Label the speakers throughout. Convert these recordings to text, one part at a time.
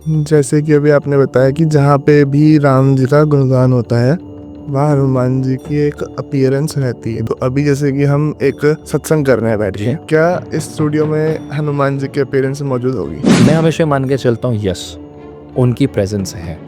Speaker 1: जैसे कि अभी आपने बताया कि जहाँ पे भी राम जी का गुणगान होता है वहाँ हनुमान जी की एक अपीयरेंस रहती है। तो अभी जैसे कि हम एक सत्संग कर रहे हैं बैठ के, क्या इस स्टूडियो में हनुमान जी की अपीयरेंस मौजूद होगी?
Speaker 2: मैं हमेशा मान के चलता हूँ, यस, उनकी प्रेजेंस है।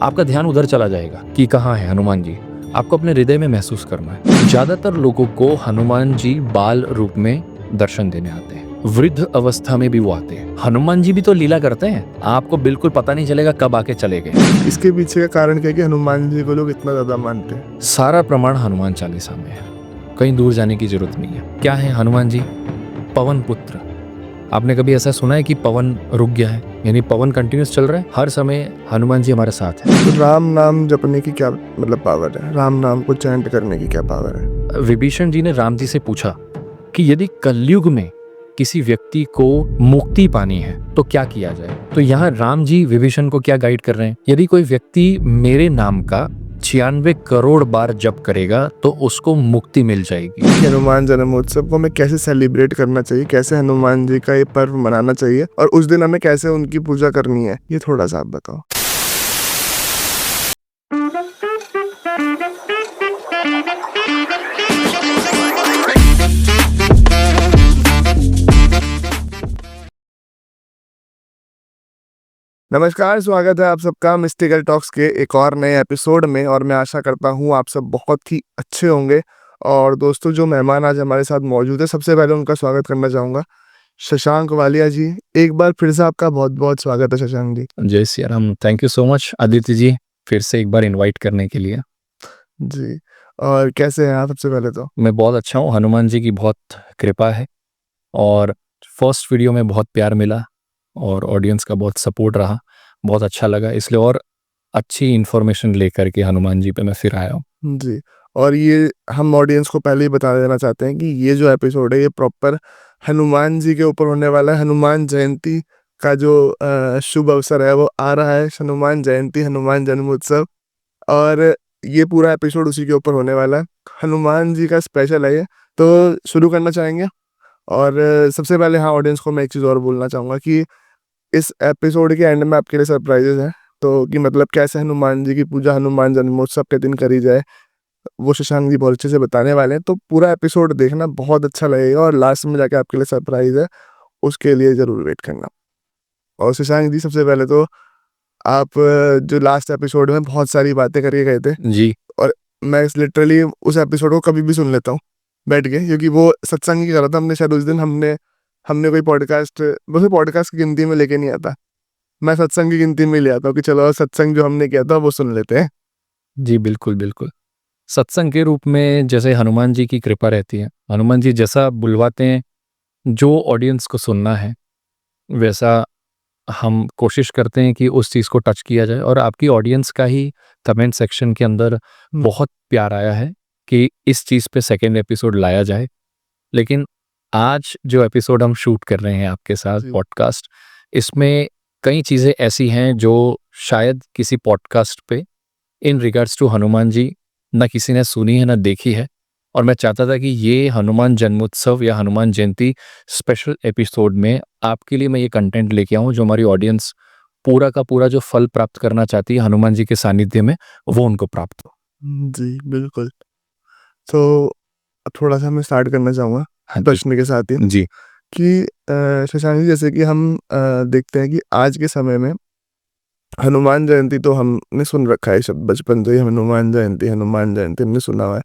Speaker 2: आपका ध्यान उधर चला जाएगा कि कहाँ है हनुमान जी। आपको अपने हृदय में महसूस करना है। ज्यादातर लोगों को हनुमान जी बाल रूप में दर्शन देने आते हैं, वृद्ध अवस्था में भी वो आते हैं। हनुमान जी भी तो लीला करते हैं, आपको बिल्कुल पता नहीं चलेगा कब आके चले गए।
Speaker 1: इसके पीछे का कारण क्या है कि हनुमान जी को लोग इतना ज्यादा मानते हैं?
Speaker 2: सारा प्रमाण हनुमान चालीसा में है, कहीं दूर जाने की जरूरत नहीं है। क्या है हनुमान जी? पवन पुत्र। आपने कभी ऐसा सुना है कि पवन रुक गया है, यानी पवन कंटिन्यूस चल रहा है? हर समय हनुमान जी हमारे साथ है।
Speaker 1: तो राम नाम जपने की क्या मतलब पावर है? राम नाम को चैंट करने की क्या पावर है?
Speaker 2: विभीषण जी ने राम जी से पूछा कि यदि कलयुग में किसी व्यक्ति को मुक्ति पानी है तो क्या किया जाए। तो यहाँ राम जी विभीषण को क्या गाइड कर रहे हैं? यदि कोई व्यक्ति मेरे नाम का 96 करोड़ बार जप करेगा तो उसको मुक्ति मिल जाएगी।
Speaker 1: कि हनुमान जन्मोत्सव को हमें कैसे सेलिब्रेट करना चाहिए, कैसे हनुमान जी का ये पर्व मनाना चाहिए और उस दिन हमें कैसे उनकी पूजा करनी है, ये थोड़ा सा आप बताओ। नमस्कार, स्वागत है आप सबका मिस्टिकल टॉक्स के एक और नए एपिसोड में और मैं आशा करता हूँ आप सब बहुत ही अच्छे होंगे। और दोस्तों, जो मेहमान आज हमारे साथ मौजूद है, सबसे पहले उनका स्वागत करना चाहूँगा, शशांक वालिया जी। एक बार फिर से आपका बहुत-बहुत स्वागत है शशांक जी।
Speaker 2: जय Siya Ram. Thank you so much Aditya ji, फिर से एक बार इनवाइट करने के लिए।
Speaker 1: जी, और कैसे हैं आप सबसे पहले तो?
Speaker 2: मैं बहुत अच्छा हूँ, हनुमान जी की बहुत कृपा है और फर्स्ट वीडियो में बहुत प्यार मिला और ऑडियंस का बहुत सपोर्ट रहा, बहुत अच्छा लगा, इसलिए और अच्छी इन्फॉर्मेशन लेकर के हनुमान जी पे मैं फिर आया हूँ।
Speaker 1: जी, और ये हम ऑडियंस को पहले ही बता देना चाहते हैं कि ये जो एपिसोड है ये प्रॉपर हनुमान जी के ऊपर होने वाला है। हनुमान जयंती का जो शुभ अवसर है वो आ रहा है, हनुमान जयंती, हनुमान जन्मोत्सव, और ये पूरा एपिसोड उसी के ऊपर होने वाला है। हनुमान जी का स्पेशल है ये, तो शुरू करना चाहेंगे। और सबसे पहले हाँ, ऑडियंस को मैं एक चीज़ और बोलना चाहूँगा कि इस एपिसोड के एंड में आपके लिए सरप्राइजेस हैं। तो कि मतलब कैसे हनुमान जी की पूजा हनुमान जन्मोत्सव के दिन करी जाए, वो शशांक जी बहुत अच्छे से बताने वाले हैं। तो पूरा एपिसोड देखना, बहुत अच्छा लगेगा और लास्ट में जाके आपके लिए सरप्राइज है, उसके लिए ज़रूर वेट करना। और शशांक जी, सबसे पहले तो आप जो लास्ट एपिसोड में बहुत सारी बातें करके गए थे,
Speaker 2: जी।
Speaker 1: और मैं लिटरली उस एपिसोड को कभी भी सुन लेता हूँ बैठ के, क्योंकि वो सत्संग ही कर रहा था हमने शायद उस दिन। हमने हमने कोई पॉडकास्ट, वैसे पॉडकास्ट की गिनती में लेके नहीं आता, मैं सत्संग की गिनती में ले आता हूँ कि चलो सत्संग जो हमने किया था वो सुन लेते हैं।
Speaker 2: जी, बिल्कुल, बिल्कुल। सत्संग के रूप में जैसे हनुमान जी की कृपा रहती है, हनुमान जी जैसा बुलवाते हैं, जो ऑडियंस को सुनना है, वैसा हम कोशिश करते हैं कि उस चीज़ को टच किया जाए और आपकी ऑडियंस का ही कमेंट सेक्शन के अंदर बहुत प्यार आया है कि इस चीज़ पे सेकंड एपिसोड लाया जाए। लेकिन आज जो एपिसोड हम शूट कर रहे हैं आपके साथ
Speaker 1: जी।
Speaker 2: पॉडकास्ट, इसमें कई चीज़ें ऐसी हैं जो शायद किसी पॉडकास्ट पे in regards to Hanuman ji ना किसी ने सुनी है ना देखी है, और मैं चाहता था कि ये हनुमान जन्मोत्सव या हनुमान जयंती स्पेशल एपिसोड में आपके लिए मैं ये कंटेंट लेके आऊँ जो हमारी ऑडियंस पूरा का पूरा जो फल प्राप्त करना चाहती है हनुमान जी के सानिध्य में, वो उनको प्राप्त हो।
Speaker 1: जी, बिल्कुल। तो अब थोड़ा-सा मैं स्टार्ट करना चाहूँगा
Speaker 2: हाँ जी।
Speaker 1: प्रश्न के साथ ही
Speaker 2: जी।
Speaker 1: कि शशांक जी, जैसे कि हम देखते हैं कि आज के समय में हनुमान जयंती तो हमने सुन रखा है शब्द, बचपन से ही हनुमान जयंती हमने सुना हुआ है।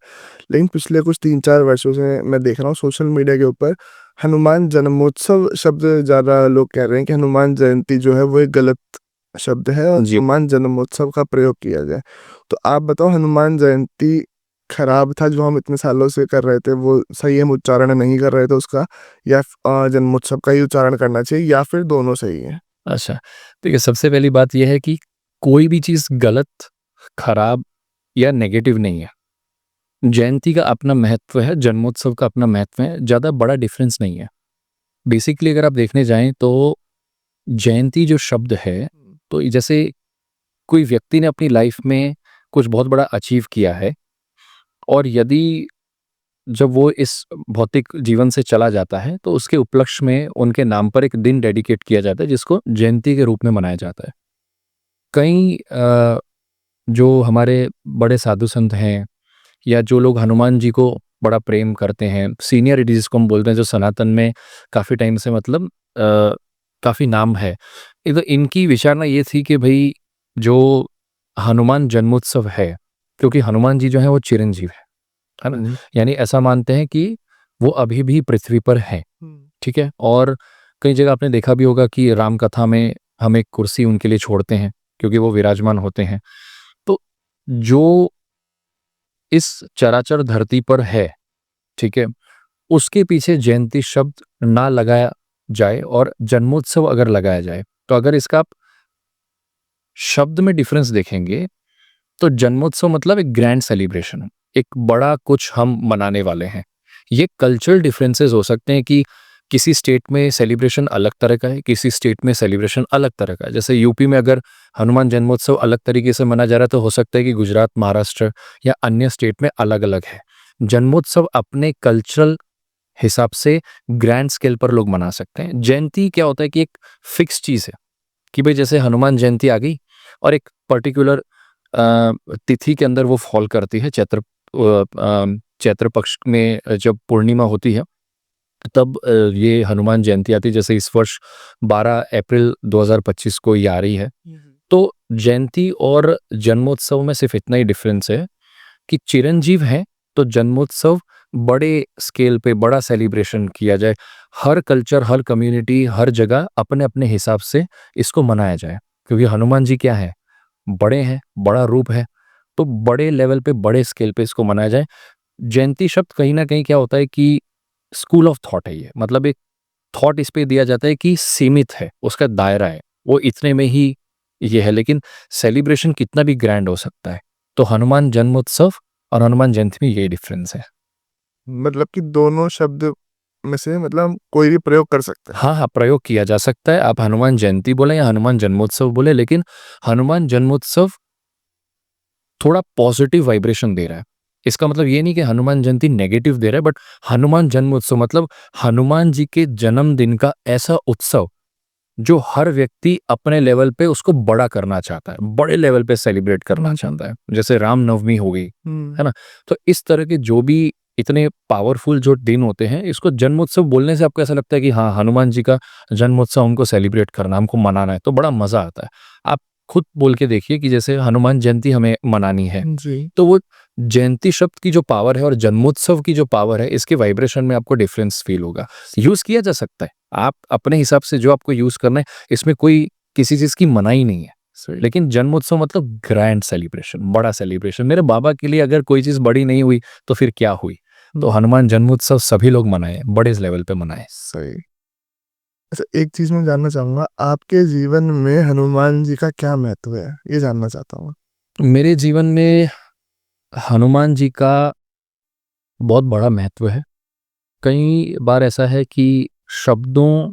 Speaker 1: लेकिन पिछले कुछ 3-4 वर्षों से मैं देख रहा हूँ सोशल मीडिया के ऊपर हनुमान जन्मोत्सव शब्द ज़्यादा लोग कह रहे हैं कि हनुमान जयंती जो है वो एक गलत शब्द है और
Speaker 2: जी।
Speaker 1: हनुमान जन्मोत्सव का प्रयोग किया जाए। तो आप बताओ, हनुमान जयंती खराब था जो हम इतने सालों से कर रहे थे, वो सही हम उच्चारण नहीं कर रहे थे उसका, या जन्मोत्सव का ही उच्चारण करना चाहिए, या फिर दोनों सही है?
Speaker 2: अच्छा, देखिए सबसे पहली बात ये है कि कोई भी चीज़ गलत, खराब या नेगेटिव नहीं है। जयंती का अपना महत्व है, जन्मोत्सव का अपना महत्व है, ज़्यादा बड़ा डिफरेंस नहीं है। बेसिकली अगर आप देखने जाएँ तो जयंती जो शब्द है, तो जैसे कोई व्यक्ति ने अपनी लाइफ में कुछ बहुत बड़ा अचीव किया है और यदि जब वो इस भौतिक जीवन से चला जाता है, तो उसके उपलक्ष्य में उनके नाम पर एक दिन डेडिकेट किया जाता है, जिसको जयंती के रूप में मनाया जाता है। कई जो हमारे बड़े साधु संत हैं या जो लोग हनुमान जी को बड़ा प्रेम करते हैं, सीनियरिटी जिसको हम बोलते हैं, जो सनातन में काफ़ी टाइम से मतलब काफ़ी नाम है। तो इनकी विचारना ये थी कि भई जो हनुमान जन्मोत्सव है, क्योंकि हनुमान जी जो हैं वो चिरंजीव है ना?
Speaker 1: जी।
Speaker 2: यानी ऐसा मानते हैं कि वो अभी भी पृथ्वी पर हैं, ठीक है? और कई जगह आपने देखा भी होगा कि राम कथा में हम एक कुर्सी उनके लिए छोड़ते हैं, क्योंकि वो विराजमान होते हैं। तो जो इस चराचर धरती पर है, ठीक है? उसके पीछे जयंती शब्द ना लगाया जाए और जन्मोत्सव अगर लगाया जाए, तो अगर इसका आप शब्द में डिफरेंस देखेंगे, तो जन्मोत्सव मतलब एक ग्रैंड सेलिब्रेशन है, एक बड़ा कुछ हम मनाने वाले हैं। ये कल्चरल डिफरेंसेस हो सकते हैं कि किसी स्टेट में सेलिब्रेशन अलग तरह का है, किसी स्टेट में सेलिब्रेशन अलग तरह का है। जैसे यूपी में अगर हनुमान जन्मोत्सव अलग तरीके से मनाया जा रहा है, तो हो सकता है कि गुजरात, महाराष्ट्र या अन्य स्टेट में अलग-अलग है। जन्मोत्सव अपने कल्चरल हिसाब से ग्रैंड स्केल पर लोग मना सकते हैं। जयंती क्या होता है कि एक फिक्स चीज़ है कि भई जैसे हनुमान जयंती आ गई और एक पर्टिकुलर तिथि के अंदर वो फॉल करती है। चैत्र पक्ष में जब पूर्णिमा होती है, तब ये हनुमान जयंती आती है। जैसे इस वर्ष 12 अप्रैल 2025 को ये आ रही है। तो जयंती और जन्मोत्सव में सिर्फ इतना ही डिफरेंस है कि चिरंजीव हैं, तो जन्मोत्सव बड़े स्केल पे बड़ा सेलिब्रेशन किया जाए। हर कल्चर, हर कम्युनिटी, हर जगह अपने-अपने हिसाब से इसको मनाया जाए। क्योंकि हनुमान जी क्या हैं? बड़े हैं, बड़ा रूप है, तो बड़े लेवल पे, बड़े स्केल पे इसको मनाया जाए। जयंती शब्द कहीं न कहीं क्या होता है कि स्कूल ऑफ थॉट है ये। मतलब एक थॉट इस पे दिया जाता है कि सीमित है, उसका दायरा है, वो इतने में ही ये है, लेकिन सेलिब्रेशन कितना भी ग्रैंड हो सकता है। तो हनुमान जन्मोत्सव और हनुमान जयंती में ये डिफरेंस है।
Speaker 1: मतलब कि दोनों शब्द में से मतलब हम कोई भी प्रयोग कर सकते हैं।
Speaker 2: हाँ, हाँ, प्रयोग किया जा सकता है। आप हनुमान जयंती बोलें या हनुमान जन्मोत्सव बोलें, लेकिन हनुमान जन्मोत्सव थोड़ा पॉजिटिव वाइब्रेशन दे रहा है। इसका मतलब ये नहीं कि हनुमान जयंती नेगेटिव दे रहा है, बट हनुमान जन्मोत्सव मतलब हनुमान जी के जन्मदिन का ऐसा उत्सव जो हर व्यक्ति अपने लेवल पे उसको बड़ा करना चाहता है, बड़े लेवल पे सेलिब्रेट करना चाहता है। जैसे रामनवमी हो गई, है ना? तो इस तरह के जो भी इतने पावरफुल जो दिन होते हैं, इसको जन्मोत्सव बोलने से आपको ऐसा लगता है कि हाँ, हनुमान जी का जन्मोत्सव हमको सेलिब्रेट करना, हमको मनाना है, तो बड़ा मज़ा आता है। आप खुद बोल के देखिए कि जैसे हनुमान जयंती हमें मनानी है,
Speaker 1: जी।
Speaker 2: तो वो जयंती शब्द की जो पावर है और जन्मोत्सव की जो पावर है, इसके वाइब्रेशन में आपको डिफरेंस फ़ील होगा। यूज़ किया जा सकता है। आप अपने हिसाब से जो आपको यूज़ करना है, इसमें कोई किसी चीज़ की मनाही नहीं है।
Speaker 1: सही।
Speaker 2: लेकिन जन्मोत्सव मतलब ग्रैंड सेलिब्रेशन, बड़ा सेलिब्रेशन। मेरे बाबा के लिए अगर कोई चीज़ बड़ी नहीं हुई, तो फिर क्या हुई? तो हनुमान जन्मोत्सव सभी लोग मनाएँ, बड़े लेवल पे मनाएँ।
Speaker 1: सही। अच्छा, एक चीज़ मैं जानना चाहूँगा, आपके जीवन में हनुमान जी का क्या महत्व है? ये जानना चाहता हूँ।
Speaker 2: मेरे जीवन में हनुमान जी का बहुत बड़ा महत्व है। कई बार ऐसा है कि शब्दों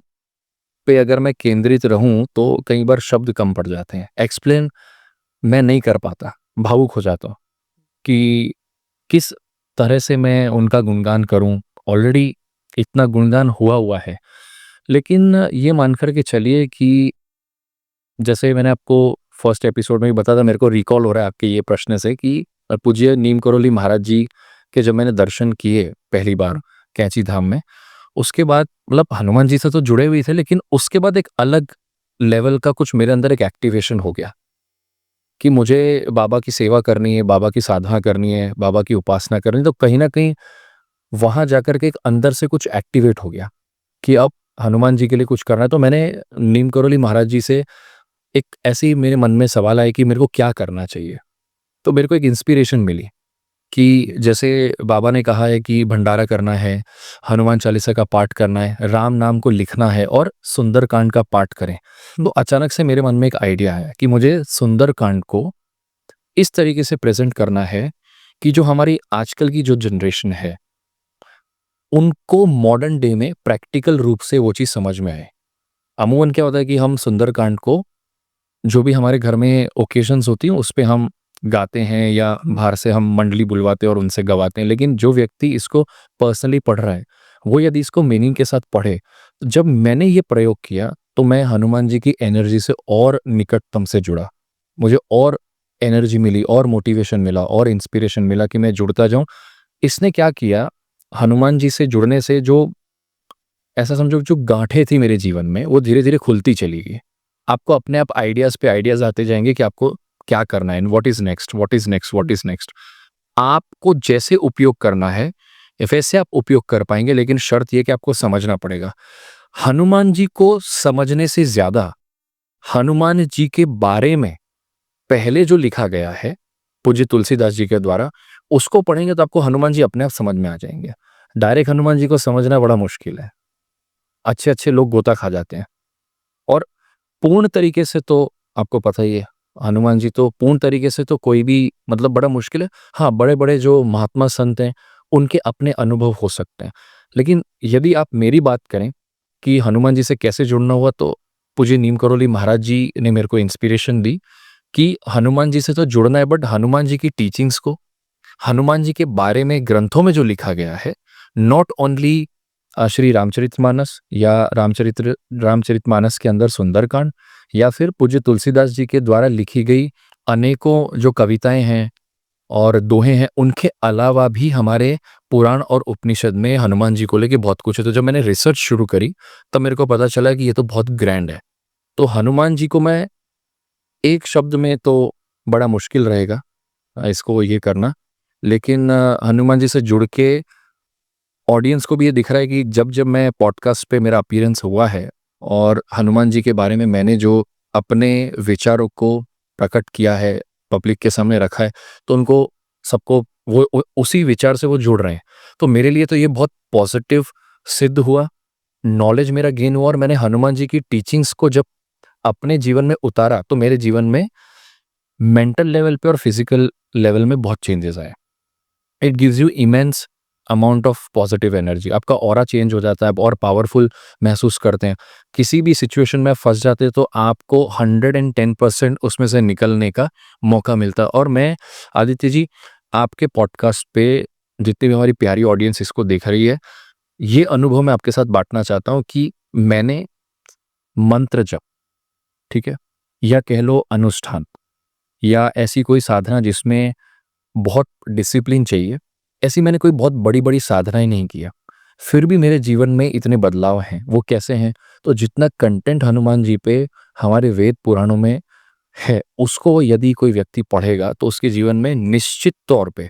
Speaker 2: पे अगर मैं केंद्रित रहूं तो कई बार शब्द कम पड़ जाते हैं। एक्सप्लेन मैं नहीं कर पाता, भावुक हो जाता हूँ कि किस तरह से मैं उनका गुणगान करूं। ऑलरेडी इतना गुणगान हुआ हुआ है, लेकिन ये मान कर के चलिए कि जैसे मैंने आपको फर्स्ट एपिसोड में भी बताया था, मेरे को रिकॉल हो रहा है आपके ये प्रश्न से कि पूज्य नीम करोली महाराज जी के जब मैंने दर्शन किए पहली बार कैंची धाम में, उसके बाद मतलब हनुमान जी से तो जुड़े हुए थे, लेकिन उसके बाद एक अलग लेवल का कुछ मेरे अंदर एक एक्टिवेशन हो गया कि मुझे बाबा की सेवा करनी है, बाबा की साधना करनी है, बाबा की उपासना करनी है। तो कहीं न कहीं वहाँ जाकर के एक अंदर से कुछ एक्टिवेट हो गया कि अब हनुमान जी के लिए कुछ करना है। तो मैंने नीम करोली महाराज जी से एक ऐसे मेरे मन में सवाल आया कि मेरे को क्या करना चाहिए? तो मेरे को एक इंस्पिरेशन मिली कि जैसे बाबा ने कहा है कि भंडारा करना है, हनुमान चालीसा का पाठ करना है, राम नाम को लिखना है और सुंदरकांड का पाठ करें। तो अचानक से मेरे मन में एक आइडिया आया कि मुझे सुंदरकांड को इस तरीके से प्रेज़ेंट करना है कि जो हमारी आजकल की जो जनरेशन है, उनको मॉडर्न डे में प्रैक्टिकल रूप से वो चीज़ समझ में आए। अमूमन क्या होता है कि हम सुंदरकांड को जो भी हमारे घर में ओकेशंस होती हैं, उस पे हम गाते हैं या बाहर से हम मंडली बुलवाते हैं और उनसे गवाते हैं। लेकिन जो व्यक्ति इसको पर्सनली पढ़ रहा है, वो यदि इसको मीनिंग के साथ पढ़े, तो जब मैंने ये प्रयोग किया, तो मैं हनुमान जी की एनर्जी से और निकटतम से जुड़ा। मुझे और एनर्जी मिली और मोटिवेशन मिला और इंस्पिरेशन मिला कि मैं जुड़ता जाऊं। इसने क्या किया, हनुमान जी से जुड़ने से जो ऐसा समझो जो गांठें थी मेरे जीवन में वो धीरे धीरे खुलती चली गई। आपको अपने आप आइडियाज पे आइडियाज आते जाएंगे कि आपको क्या करना है, what is next, what is next, what is next. आपको जैसे उपयोग करना है वैसे आप उपयोग कर पाएंगे, लेकिन शर्त यह कि आपको समझना पड़ेगा। हनुमान जी को समझने से ज्यादा हनुमान जी के बारे में पहले जो लिखा गया है पूज्य तुलसीदास जी के द्वारा, उसको पढ़ेंगे तो आपको हनुमान जी अपने आप समझ में आ जाएंगे। डायरेक्ट हनुमान जी को समझना बड़ा मुश्किल है, अच्छे अच्छे लोग गोता खा जाते हैं। और पूर्ण तरीके से तो आपको पता ही है, हनुमान जी तो पूर्ण तरीके से तो कोई भी मतलब बड़ा मुश्किल है। हाँ, बड़े बड़े जो महात्मा संत हैं उनके अपने अनुभव हो सकते हैं, लेकिन यदि आप मेरी बात करें कि हनुमान जी से कैसे जुड़ना हुआ, तो पूज्य नीम करोली महाराज जी ने मेरे को इंस्पिरेशन दी कि हनुमान जी से तो जुड़ना है, बट हनुमान जी की टीचिंग्स को, हनुमान जी के बारे में ग्रंथों में जो लिखा गया है, नॉट ओनली श्री रामचरितमानस या रामचरितमानस के अंदर सुंदरकांड या फिर पूज्य तुलसीदास जी के द्वारा लिखी गई अनेकों जो कविताएं हैं और दोहे हैं, उनके अलावा भी हमारे पुराण और उपनिषद में हनुमान जी को लेके बहुत कुछ है। तो जब मैंने रिसर्च शुरू करी तब मेरे को पता चला कि ये तो बहुत ग्रैंड है। तो हनुमान जी को मैं एक शब्द में तो बड़ा मुश्किल रहेगा इसको ये करना, लेकिन हनुमान जी से जुड़ के ऑडियंस को भी ये दिख रहा है कि जब जब मैं पॉडकास्ट पे मेरा अपीयरेंस हुआ है और हनुमान जी के बारे में मैंने जो अपने विचारों को प्रकट किया है, पब्लिक के सामने रखा है, तो उनको सबको उसी विचार से वो जुड़ रहे हैं। तो मेरे लिए तो ये बहुत पॉजिटिव सिद्ध हुआ, नॉलेज मेरा गेन हुआ, और मैंने हनुमान जी की टीचिंग्स को जब अपने जीवन में उतारा तो मेरे जीवन में मेंटल लेवल पे और फिजिकल लेवल में बहुत चेंजेस आए। It gives you immense amount of positive energy, आपका ऑरा चेंज हो जाता है, आप और पावरफुल महसूस करते हैं। किसी भी सिचुएशन में आप फंस जाते हैं तो आपको 110% उसमें से निकलने का मौका मिलता है। और मैं आदित्य जी, आपके पॉडकास्ट पे जितनी भी हमारी प्यारी ऑडियंस इसको देख रही है, ये अनुभव मैं आपके साथ बांटना चाहता हूँ कि मैंने मंत्र जप, ठीक है, या कह लो अनुष्ठान, या ऐसी कोई साधना जिसमें बहुत डिसिप्लिन चाहिए, ऐसी मैंने कोई बहुत बड़ी बड़ी साधनाएं नहीं किया, फिर भी मेरे जीवन में इतने बदलाव हैं। वो कैसे हैं? तो जितना कंटेंट हनुमान जी पे हमारे वेद पुराणों में है, उसको यदि कोई व्यक्ति पढ़ेगा तो उसके जीवन में निश्चित तौर पे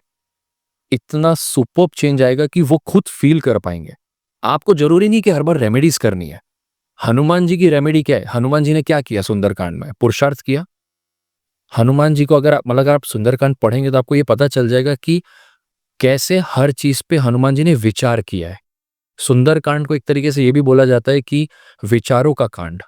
Speaker 2: इतना सुपर्ब चेंज आएगा कि वो खुद फील कर पाएंगे। आपको जरूरी नहीं कि हर बार रेमेडीज करनी है। हनुमान जी की रेमेडी क्या है? हनुमान जी ने क्या किया सुंदरकांड में? पुरुषार्थ किया। हनुमान जी को अगर आप मतलब अगर आप सुंदरकांड पढ़ेंगे तो आपको ये पता चल जाएगा कि कैसे हर चीज पे हनुमान जी ने विचार किया है। सुंदरकांड को एक तरीके से ये भी बोला जाता है कि विचारों का कांड,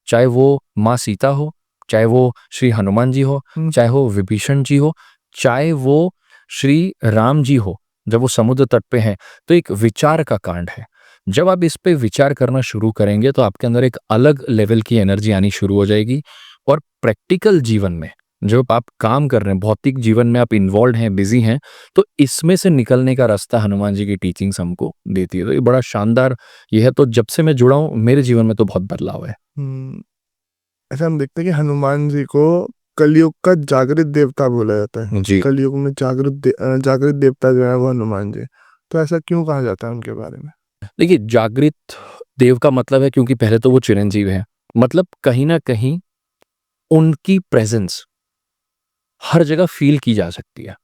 Speaker 2: चाहे वो माँ सीता हो, चाहे वो श्री हनुमान जी हो, चाहे वो विभीषण जी हो, चाहे वो श्री राम जी हो, जब वो समुद्र तट पे हैं, तो एक विचार का कांड है। जब आप इस पे विचार करना शुरू करेंगे तो आपके अंदर एक अलग लेवल की एनर्जी आनी शुरू हो जाएगी। और प्रैक्टिकल जीवन में जब आप काम कर रहे हैं, भौतिक जीवन में आप इन्वॉल्व हैं, बिजी हैं, तो इसमें से निकलने का रास्ता हनुमान जी की टीचिंग्स हमको देती है। तो ये बड़ा शानदार ये है। तो जब से मैं जुड़ा हूँ मेरे जीवन में तो बहुत बदलाव है।
Speaker 1: ऐसा हम देखते हैं कि हनुमान जी को कलयुग का जागृत देवता बोला जाता है।
Speaker 2: जी।
Speaker 1: कलयुग में जागृत देवता जो है वो हनुमान जी। तो ऐसा क्यों कहा जाता है उनके बारे में?
Speaker 2: देखिए, जागृत देव का मतलब है, क्योंकि पहले तो वो चिरंजीव है, मतलब कहीं ना कहीं उनकी प्रेजेंस हर जगह फील की जा सकती है।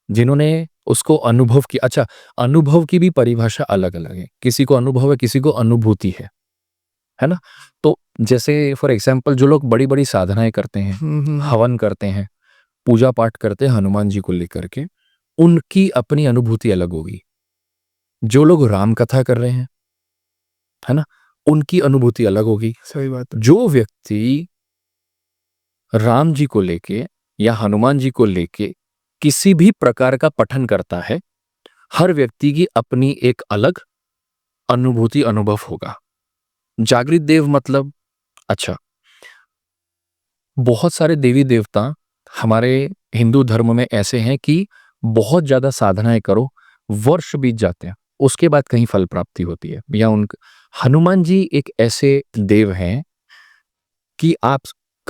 Speaker 2: जिन्होंने उसको अनुभव किया, अच्छा, अनुभव की भी परिभाषा अलग अलग है, किसी को अनुभव है, किसी को अनुभूति है ना? तो जैसे फॉर एग्जाम्पल जो लोग बड़ी बड़ी साधनाएं करते हैं, हवन करते हैं, पूजा पाठ करते हैं हनुमान जी को लेकर के, उनकी अपनी अनुभूति अलग होगी। जो लोग राम कथा कर रहे हैं, है ना, उनकी अनुभूति अलग होगी।
Speaker 1: सही बात है।
Speaker 2: जो व्यक्ति राम जी को लेके या हनुमान जी को लेके किसी भी प्रकार का पठन करता है, हर व्यक्ति की अपनी एक अलग अनुभूति अनुभव होगा। जागृत देव मतलब, अच्छा, बहुत सारे देवी देवता हमारे हिंदू धर्म में ऐसे हैं कि बहुत ज्यादा साधनाएं करो, वर्ष बीत जाते हैं, उसके बाद कहीं फल प्राप्ति होती है, या उन हनुमान जी एक ऐसे देव हैं कि आप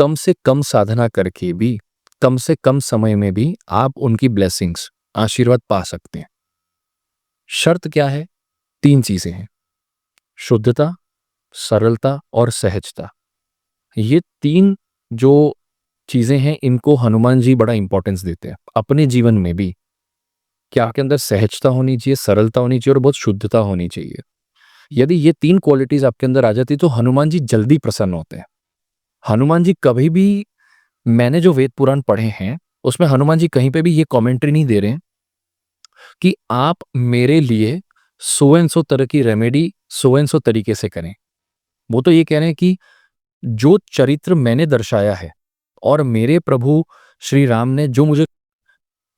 Speaker 2: कम से कम साधना करके भी, कम से कम समय में भी आप उनकी ब्लेसिंग्स, आशीर्वाद पा सकते हैं। शर्त क्या है? 3 चीजें हैं, शुद्धता, सरलता और सहजता। ये 3 जो चीजें हैं, इनको हनुमान जी बड़ा इंपॉर्टेंस देते हैं अपने जीवन में भी, कि आपके अंदर सहजता होनी चाहिए, सरलता होनी चाहिए और बहुत शुद्धता होनी चाहिए। यदि ये 3 क्वालिटीज आपके अंदर आ जाती तो हनुमान जी जल्दी प्रसन्न होते हैं। हनुमान जी कभी भी, मैंने जो वेद पुराण पढ़े हैं उसमें हनुमान जी कहीं पे भी ये कमेंट्री नहीं दे रहे हैं कि आप मेरे लिए सो एंड सो तरह की रेमेडी सो एंड सो तरीके से करें। वो तो ये कह रहे हैं कि जो चरित्र मैंने दर्शाया है और मेरे प्रभु श्री राम ने जो मुझे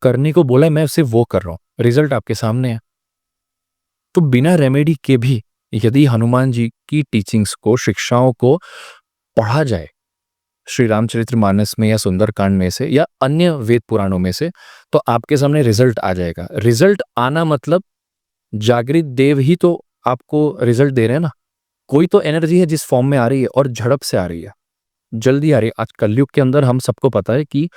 Speaker 2: करने को बोला है, मैं सिर्फ वो कर रहा हूं, रिजल्ट आपके सामने है। तो बिना रेमेडी के भी यदि हनुमान जी की टीचिंग्स को, शिक्षाओं को पढ़ा जाए श्री रामचरितमानस में या सुंदरकांड में से या अन्य वेद पुराणों में से, तो आपके सामने रिजल्ट आ जाएगा। रिजल्ट आना मतलब जागृत देव ही तो आपको रिजल्ट दे रहे हैं ना। कोई तो एनर्जी है जिस फॉर्म में आ रही है और झड़प से आ रही है, जल्दी आ रही है। आज कलयुग के अंदर हम सबको पता है कि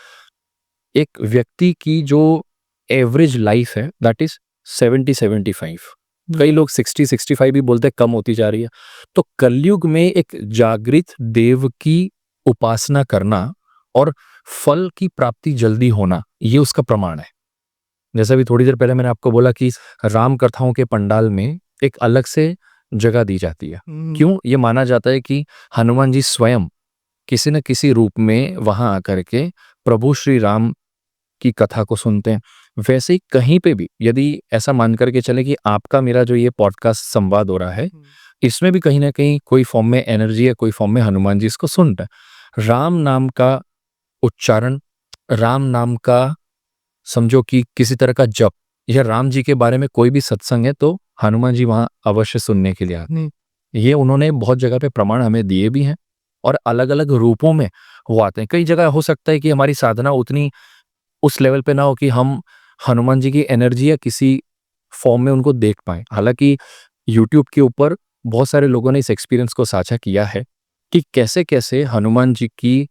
Speaker 2: एक व्यक्ति की जो एवरेज लाइफ है दैट इज 70-75, कई लोग 60-65 भी बोलते हैं, कम होती जा रही है। तो कलयुग में एक जागृत देव की उपासना करना और फल की प्राप्ति जल्दी होना, ये उसका प्रमाण है। जैसा भी थोड़ी देर पहले मैंने आपको बोला कि राम कथाओं के पंडाल में एक अलग से जगह दी जाती है। क्यों? ये माना जाता है कि हनुमान जी स्वयं किसी न किसी रूप में वहां आकर के प्रभु श्री राम की कथा को सुनते हैं। वैसे ही कहीं पे भी यदि ऐसा मान करके चले कि आपका मेरा जो ये पॉडकास्ट संवाद हो रहा है, इसमें भी कहीं ना कहीं कोई फॉर्म में एनर्जी है, कोई फॉर्म में हनुमान जी इसको सुन रहे हैं। राम नाम का उच्चारण, राम नाम का समझो कि किसी तरह का जप, या राम जी के बारे में कोई भी सत्संग है तो हनुमान जी वहां अवश्य सुनने के लिए आते हैं। ये उन्होंने बहुत जगह पे प्रमाण हमें दिए भी हैं और अलग अलग रूपों में वो आते हैं। कई जगह हो सकता है कि हमारी साधना उतनी उस लेवल पे ना हो कि हम हनुमान जी की एनर्जी या किसी फॉर्म में उनको देख पाए। हालांकि यूट्यूब के ऊपर बहुत सारे लोगों ने इस एक्सपीरियंस को साझा किया है कि कैसे कैसे हनुमान जी की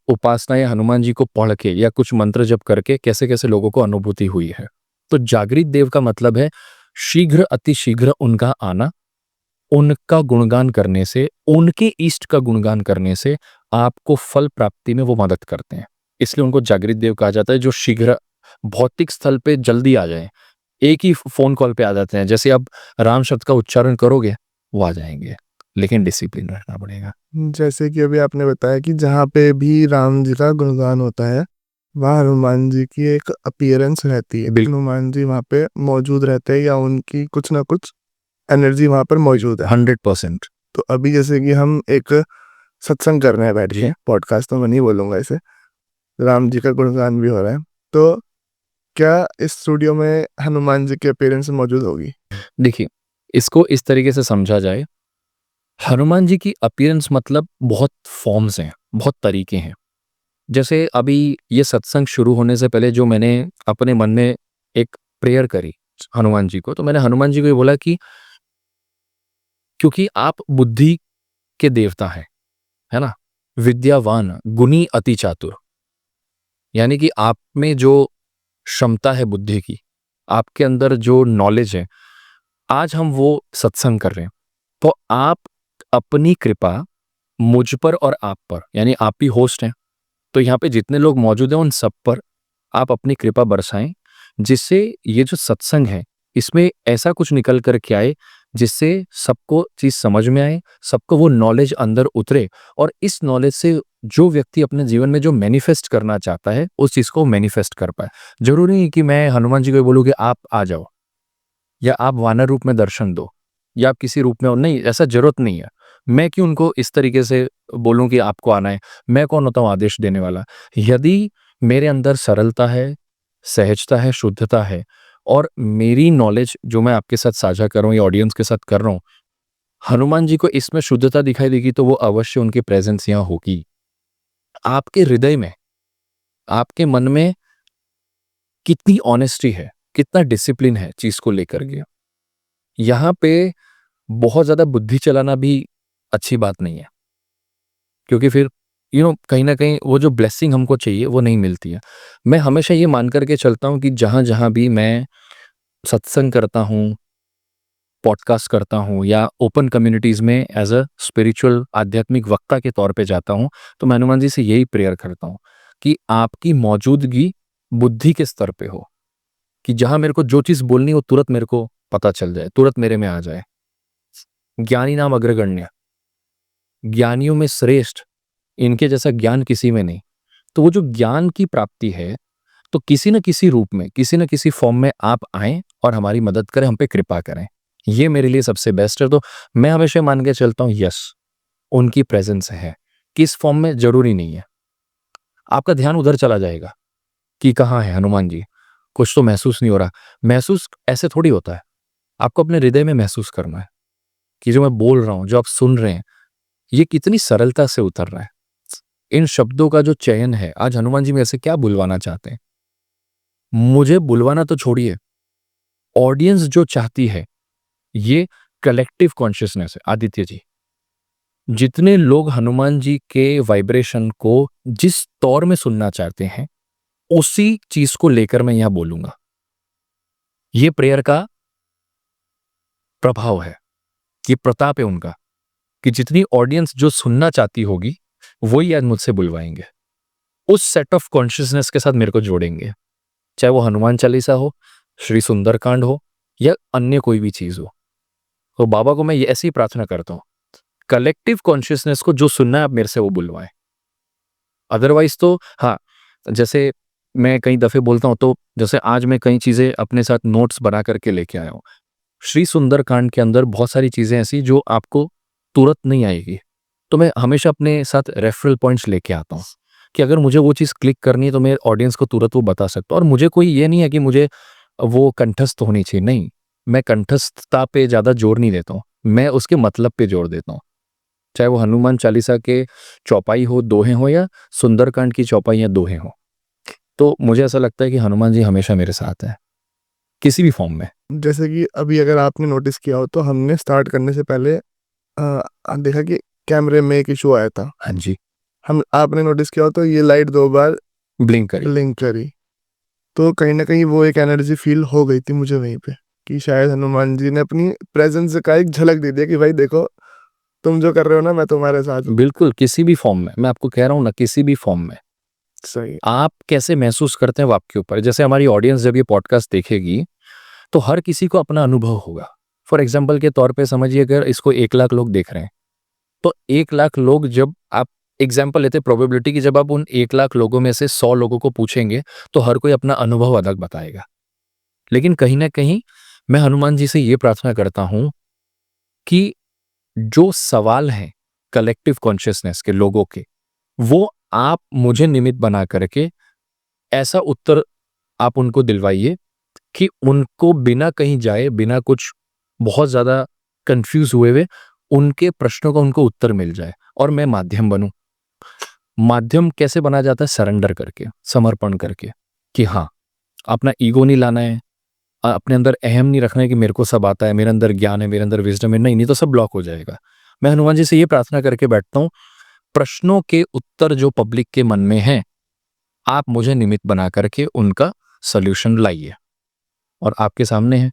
Speaker 2: उपासना या हनुमान जी को पढ़ के या कुछ मंत्र जप करके कैसे कैसे लोगों को अनुभूति हुई है। तो जागृत देव का मतलब है शीघ्र, अति शीघ्र उनका आना, उनका गुणगान करने से, उनके इष्ट का गुणगान करने से आपको फल प्राप्ति में वो मदद करते हैं। इसलिए उनको जागृत देव कहा जाता है, जो शीघ्र भौतिक स्थल पे जल्दी आ जाए, एक ही फोन कॉल पे आ जाते हैं। जैसे आप राम शब्द का उच्चारण करोगे वो आ जाएंगे, लेकिन डिसिप्लिन रखना पड़ेगा।
Speaker 1: जैसे कि अभी आपने बताया कि जहाँ पे भी राम जी का गुणगान होता है वहाँ हनुमान जी की एक अपीयरेंस रहती है, हनुमान जी वहाँ पे मौजूद रहते हैं या उनकी कुछ ना कुछ एनर्जी वहाँ पर मौजूद है
Speaker 2: 100%।
Speaker 1: तो अभी जैसे कि हम एक सत्संग कर रहे हैं बैठ के, पॉडकास्ट तो मैं नहीं बोलूँगा इसे, राम जी का गुणगान भी हो रहा है, तो क्या इस स्टूडियो में हनुमान जी की अपीयरेंस मौजूद होगी?
Speaker 2: देखिए, इसको इस तरीके से समझा जाए, हनुमान जी की अपीयरेंस मतलब बहुत फॉर्म्स हैं, बहुत तरीके हैं। जैसे अभी ये सत्संग शुरू होने से पहले जो मैंने अपने मन में एक प्रेयर करी हनुमान जी को, तो मैंने हनुमान जी को ये बोला कि क्योंकि आप बुद्धि के देवता हैं, है ना, विद्यावान, गुणी, अति चातुर, यानी कि आप में जो क्षमता है बुद्धि की, आपके अंदर जो नॉलेज है, आज हम वो सत्संग कर रहे हैं। तो आप अपनी कृपा मुझ पर और आप पर, यानी आप भी होस्ट हैं, तो यहाँ पे जितने लोग मौजूद हैं उन सब पर आप अपनी कृपा बरसाएं, जिससे ये जो सत्संग है इसमें ऐसा कुछ निकल कर के आए जिससे सबको चीज समझ में आए, सबको वो नॉलेज अंदर उतरे, और इस नॉलेज से जो व्यक्ति अपने जीवन में जो मैनिफेस्ट करना चाहता है उस चीज को मैनिफेस्ट कर पाए। जरूरी नहीं कि मैं हनुमान जी को बोलूँ कि आप आ जाओ या आप वानर रूप में दर्शन दो या आप किसी रूप में हो, नहीं, ऐसा जरूरत नहीं है। मैं क्यों उनको इस तरीके से बोलूं कि आपको आना है? मैं कौन होता हूं आदेश देने वाला? यदि मेरे अंदर सरलता है, सहजता है, शुद्धता है, और मेरी नॉलेज जो मैं आपके साथ साझा कर रहा हूं या ऑडियंस के साथ कर रहा हूं, हनुमान जी को इसमें शुद्धता दिखाई देगी तो वो अवश्य उनकी प्रेजेंस यहाँ होगी। आपके हृदय में, आपके मन में कितनी ऑनेस्टी है, कितना डिसिप्लिन है चीज को लेकर के, यहाँ पे बहुत ज्यादा बुद्धि चलाना भी अच्छी बात नहीं है, क्योंकि फिर कहीं ना कहीं वो जो ब्लेसिंग हमको चाहिए वो नहीं मिलती है। मैं हमेशा ये मान करके चलता हूँ कि जहाँ जहाँ भी मैं सत्संग करता हूँ, पॉडकास्ट करता हूँ या ओपन कम्युनिटीज़ में एज अ स्पिरिचुअल आध्यात्मिक वक्ता के तौर पे जाता हूँ, तो मैं हनुमान जी से यही प्रेयर करता हूँ कि आपकी मौजूदगी बुद्धि के स्तर पे हो, कि जहाँ मेरे को जो चीज़ बोलनी हो तुरंत मेरे को पता चल जाए, तुरंत मेरे में आ जाए। ज्ञानी नाम अग्रगण्य, ज्ञानियों में श्रेष्ठ, इनके जैसा ज्ञान किसी में नहीं। तो वो जो ज्ञान की प्राप्ति है, तो किसी न किसी रूप में, किसी न किसी फॉर्म में आप आएँ और हमारी मदद करें, हम पे कृपा करें। ये मेरे लिए सबसे बेस्ट है। तो मैं हमेशा मान के चलता हूँ यस, उनकी प्रेज़ेंस है। किस फॉर्म में ज़रूरी नहीं है। आपका ध्यान उधर चला जाएगा कि कहाँ है हनुमान जी? कुछ तो महसूस नहीं हो रहा। महसूस ऐसे थोड़ी होता है। आपको अपने हृदय में महसूस करना है कि जो मैं बोल रहा हूँ, जो आप सुन रहे हैं, ये कितनी सरलता से उतर रहा है। इन शब्दों का जो चयन है, आज हनुमान जी मेरे से क्या बुलवाना चाहते हैं? मुझे बुलवाना तो छोड़िए, ऑडियंस जो चाहती है, ये कलेक्टिव कॉन्शियसनेस है। आदित्य जी, जितने लोग हनुमान जी के वाइब्रेशन को जिस तौर में सुनना चाहते हैं, उसी चीज को लेकर मैं यहां बोलूंगा। ये प्रेयर का प्रभाव है, ये प्रताप है उनका, कि जितनी ऑडियंस जो सुनना चाहती होगी, वही आज मुझसे बुलवाएंगे। उस सेट ऑफ कॉन्शियसनेस के साथ मेरे को जोड़ेंगे, चाहे वो हनुमान चालीसा हो, श्री सुंदरकांड हो या अन्य कोई भी चीज हो। तो बाबा को मैं ये ऐसी ही प्रार्थना करता हूँ, कलेक्टिव कॉन्शियसनेस को जो सुनना है आप मेरे से वो बुलवाएं। अदरवाइज तो हाँ, जैसे मैं कई दफे बोलता हूँ, तो जैसे आज मैं कई चीजें अपने साथ नोट्स बना करके लेके आया हूँ। श्री सुंदरकांड के अंदर बहुत सारी चीजें ऐसी जो आपको तुरंत नहीं आएगी, तो मैं हमेशा अपने साथ रेफरल पॉइंट्स लेके आता हूँ कि अगर मुझे वो चीज़ क्लिक करनी है तो मैं ऑडियंस को तुरंत वो बता सकता हूँ। और मुझे कोई ये नहीं है कि मुझे वो कंठस्थ होनी चाहिए, नहीं, मैं कंठस्थता पे ज़्यादा जोर नहीं देता हूँ, मैं उसके मतलब पे जोर देता हूँ। चाहे वो हनुमान चालीसा के चौपाई हो, दोहे हो, या सुंदरकांड की चौपाई या दोहे हो, तो मुझे ऐसा लगता है कि हनुमान जी हमेशा मेरे साथ है, किसी भी फॉर्म में।
Speaker 1: जैसे कि अभी अगर आपने नोटिस किया हो तो हमने स्टार्ट करने से पहले देखा कि कैमरे में एक इशू आया था।
Speaker 2: हाँ जी,
Speaker 1: हम आपने नोटिस किया हो तो ये लाइट 2 बार
Speaker 2: ब्लिंक करी।
Speaker 1: ब्लिंक करी। तो कहीं न कहीं वो एक एनर्जी फ़ील हो गई थी मुझे वहीं पे, कि शायद हनुमान जी ने अपनी प्रेज़ेंस का एक झलक दे दिया कि भाई देखो, तुम जो कर रहे हो ना मैं तुम्हारे साथ हूँ।
Speaker 2: बिल्कुल, किसी भी फॉर्म में, मैं आपको कह रहा हूँ ना, किसी भी फॉर्म में।
Speaker 1: सही।
Speaker 2: आप कैसे महसूस करते हैं वो आपके ऊपर है। जैसे हमारी ऑडियंस जब ये पॉडकास्ट देखेगी, तो हर किसी को अपना अनुभव होगा। फॉर एग्जाम्पल के तौर पे समझिए, अगर इसको 1,00,000 लोग देख रहे हैं, तो 1,00,000 लोग, जब आप एग्जाम्पल लेते हैं प्रोबेबिलिटी की, जब आप उन 1,00,000 लोगों में से 100 लोगों को पूछेंगे, तो हर कोई अपना अनुभव अलग बताएगा। लेकिन कहीं न कहीं मैं हनुमान जी से ये प्रार्थना करता हूँ कि जो सवाल हैं कलेक्टिव कॉन्शियसनेस के लोगों के, वो आप मुझे निमित्त बना करके ऐसा उत्तर आप उनको दिलवाइए कि उनको बिना कहीं जाए, बिना कुछ बहुत ज़्यादा कन्फ्यूज़ हुए हुए, उनके प्रश्नों का उनको उत्तर मिल जाए और मैं माध्यम बनूँ। माध्यम कैसे बना जाता है? सरेंडर करके, समर्पण करके, कि हाँ, अपना ईगो नहीं लाना है, अपने अंदर अहम नहीं रखना है कि मेरे को सब आता है, मेरे अंदर ज्ञान है, मेरे अंदर विज़डम है, नहीं, नहीं तो सब ब्लॉक हो जाएगा। मैं हनुमान जी से ये प्रार्थना करके बैठता हूँ, प्रश्नों के उत्तर जो पब्लिक के मन में हैं, आप मुझे निमित्त बना करके उनका सॉल्यूशन लाइए। और आपके सामने है,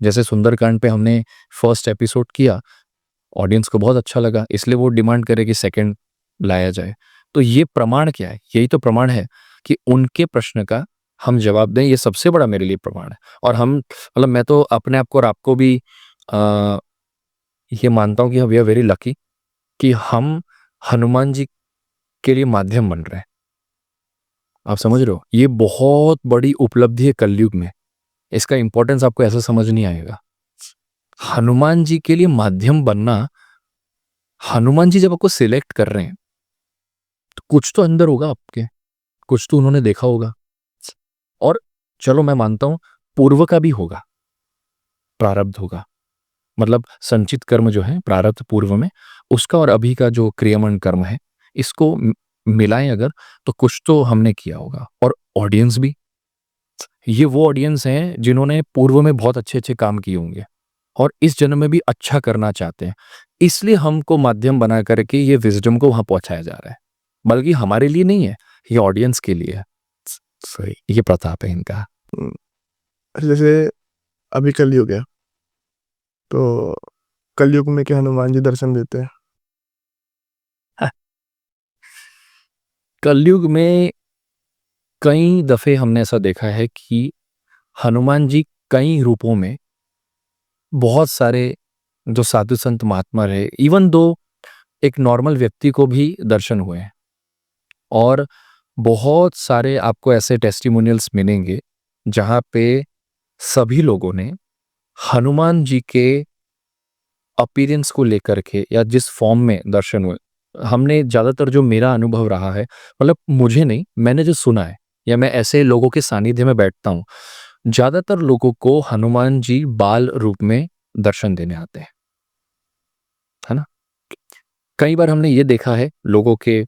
Speaker 2: जैसे सुंदरकांड पे हमने फर्स्ट एपिसोड किया, ऑडियंस को बहुत अच्छा लगा, इसलिए वो डिमांड करे कि सेकंड लाया जाए। तो ये प्रमाण क्या है? यही तो प्रमाण है कि उनके प्रश्न का हम जवाब दें, ये सबसे बड़ा मेरे लिए प्रमाण है। और हम, मतलब मैं तो अपने आप को और आपको भी अ, ये मानता हूँ कि वी आर वेरी लकी कि हम हनुमान जी के लिए माध्यम बन रहे हैं। आप समझ रहे हो? ये बहुत बड़ी उपलब्धि है कलयुग में। इसका इंपॉर्टेंस आपको ऐसा समझ नहीं आएगा। हनुमान जी के लिए माध्यम बनना, हनुमान जी जब आपको सिलेक्ट कर रहे हैं, तो कुछ तो अंदर होगा आपके, कुछ तो उन्होंने देखा होगा। और चलो मैं मानता हूं, पूर्व का भी होगा, प्रारब्ध होगा, मतलब संचित कर्म जो है प्रारब्ध पूर्व में, उसका और अभी का जो क्रियामन कर्म है, इसको मिलाएं अगर, तो कुछ तो हमने किया होगा। और ऑडियंस भी, ये वो ऑडियंस हैं जिन्होंने पूर्व में बहुत अच्छे अच्छे काम किए होंगे और इस जन्म में भी अच्छा करना चाहते हैं, इसलिए हमको माध्यम बना करके ये विजडम को वहां पहुंचाया जा रहा है। बल्कि हमारे लिए नहीं है, ये ऑडियंस के लिए है।
Speaker 1: सही।
Speaker 2: ये प्रताप है इनका।
Speaker 1: जैसे अभी कलयुग है, तो कलयुग में क्या हनुमान जी दर्शन देते हैं?
Speaker 2: कलयुग में कई दफे हमने ऐसा देखा है कि हनुमान जी कई रूपों में बहुत सारे जो साधु संत महात्मा रहे, इवन दो एक नॉर्मल व्यक्ति को भी दर्शन हुए हैं। और बहुत सारे आपको ऐसे टेस्टिमोनियल्स मिलेंगे जहां पे सभी लोगों ने हनुमान जी के अपीयरेंस को लेकर के या जिस फॉर्म में दर्शन हुए, हमने ज़्यादातर जो मेरा अनुभव रहा है, मतलब मुझे नहीं, मैंने जो सुना है या मैं ऐसे लोगों के सानिध्य में बैठता हूँ, ज़्यादातर लोगों को हनुमान जी बाल रूप में दर्शन देने आते हैं, है ना? कई बार हमने ये देखा है लोगों के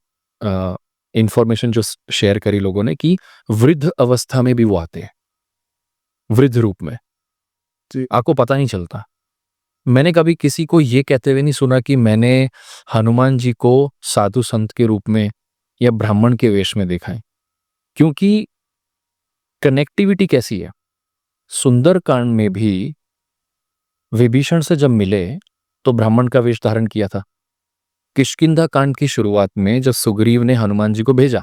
Speaker 2: इंफॉर्मेशन जो शेयर करी लोगों ने कि वृद्ध अवस्था में भी वो आते हैं, वृद्ध रूप में,
Speaker 1: जी।
Speaker 2: आपको पता नहीं चलता। मैंने कभी किसी को ये कहते हुए नहीं सुना कि मैंने हनुमान जी को साधु संत के रूप में या ब्राह्मण के वेश में देखा है। क्योंकि कनेक्टिविटी कैसी है, सुंदरकांड में भी विभीषण से जब मिले तो ब्राह्मण का वेश धारण किया था। किष्किंधा कांड की शुरुआत में जब सुग्रीव ने हनुमान जी को भेजा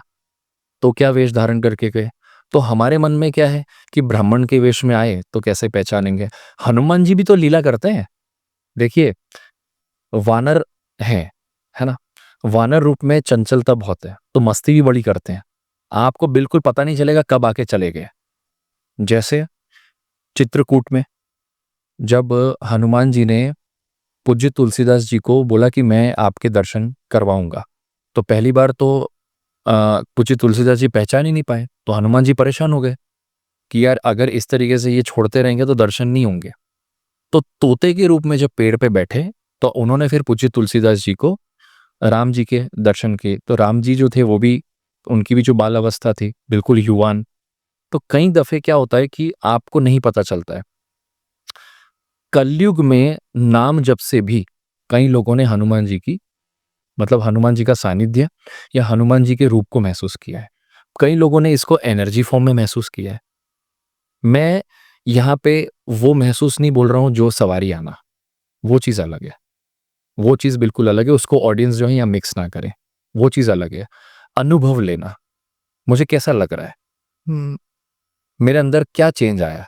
Speaker 2: तो क्या वेश धारण करके गए। तो हमारे मन में क्या है कि ब्राह्मण के वेश में आए तो कैसे पहचानेंगे। हनुमान जी भी तो लीला करते हैं। देखिए, वानर है ना? वानर रूप में चंचलता बहुत है, तो मस्ती भी बड़ी करते हैं। आपको बिल्कुल पता नहीं चलेगा कब आके चले गए। जैसे चित्रकूट में जब हनुमान जी ने पूज्य तुलसीदास जी को बोला कि मैं आपके दर्शन करवाऊंगा, तो पहली बार तो पूज्य तुलसीदास जी पहचान ही नहीं पाए, तो हनुमान जी परेशान हो गए कि यार अगर इस तरीके से ये छोड़ते रहेंगे तो दर्शन नहीं होंगे। तो तोते के रूप में जब पेड़ पे बैठे तो उन्होंने फिर पूज्य तुलसीदास जी को राम जी के दर्शन किए। तो राम जी जो थे वो भी, उनकी भी जो बाल अवस्था थी बिल्कुल युवान। तो कई दफे क्या होता है कि आपको नहीं पता चलता है। कलयुग में नाम जप से भी कई लोगों ने हनुमान जी की, मतलब हनुमान जी का सानिध्य या हनुमान जी के रूप को महसूस किया है। कई लोगों ने इसको एनर्जी फॉर्म में महसूस किया है। मैं यहाँ पे वो महसूस नहीं बोल रहा हूँ जो सवारी आना, वो चीज़ अलग है। वो चीज़ बिल्कुल अलग है, उसको ऑडियंस जो है यहाँ मिक्स ना करें। वो चीज़ अलग है। अनुभव लेना, मुझे कैसा लग रहा है,
Speaker 1: हुँ।
Speaker 2: मेरे अंदर क्या चेंज आया।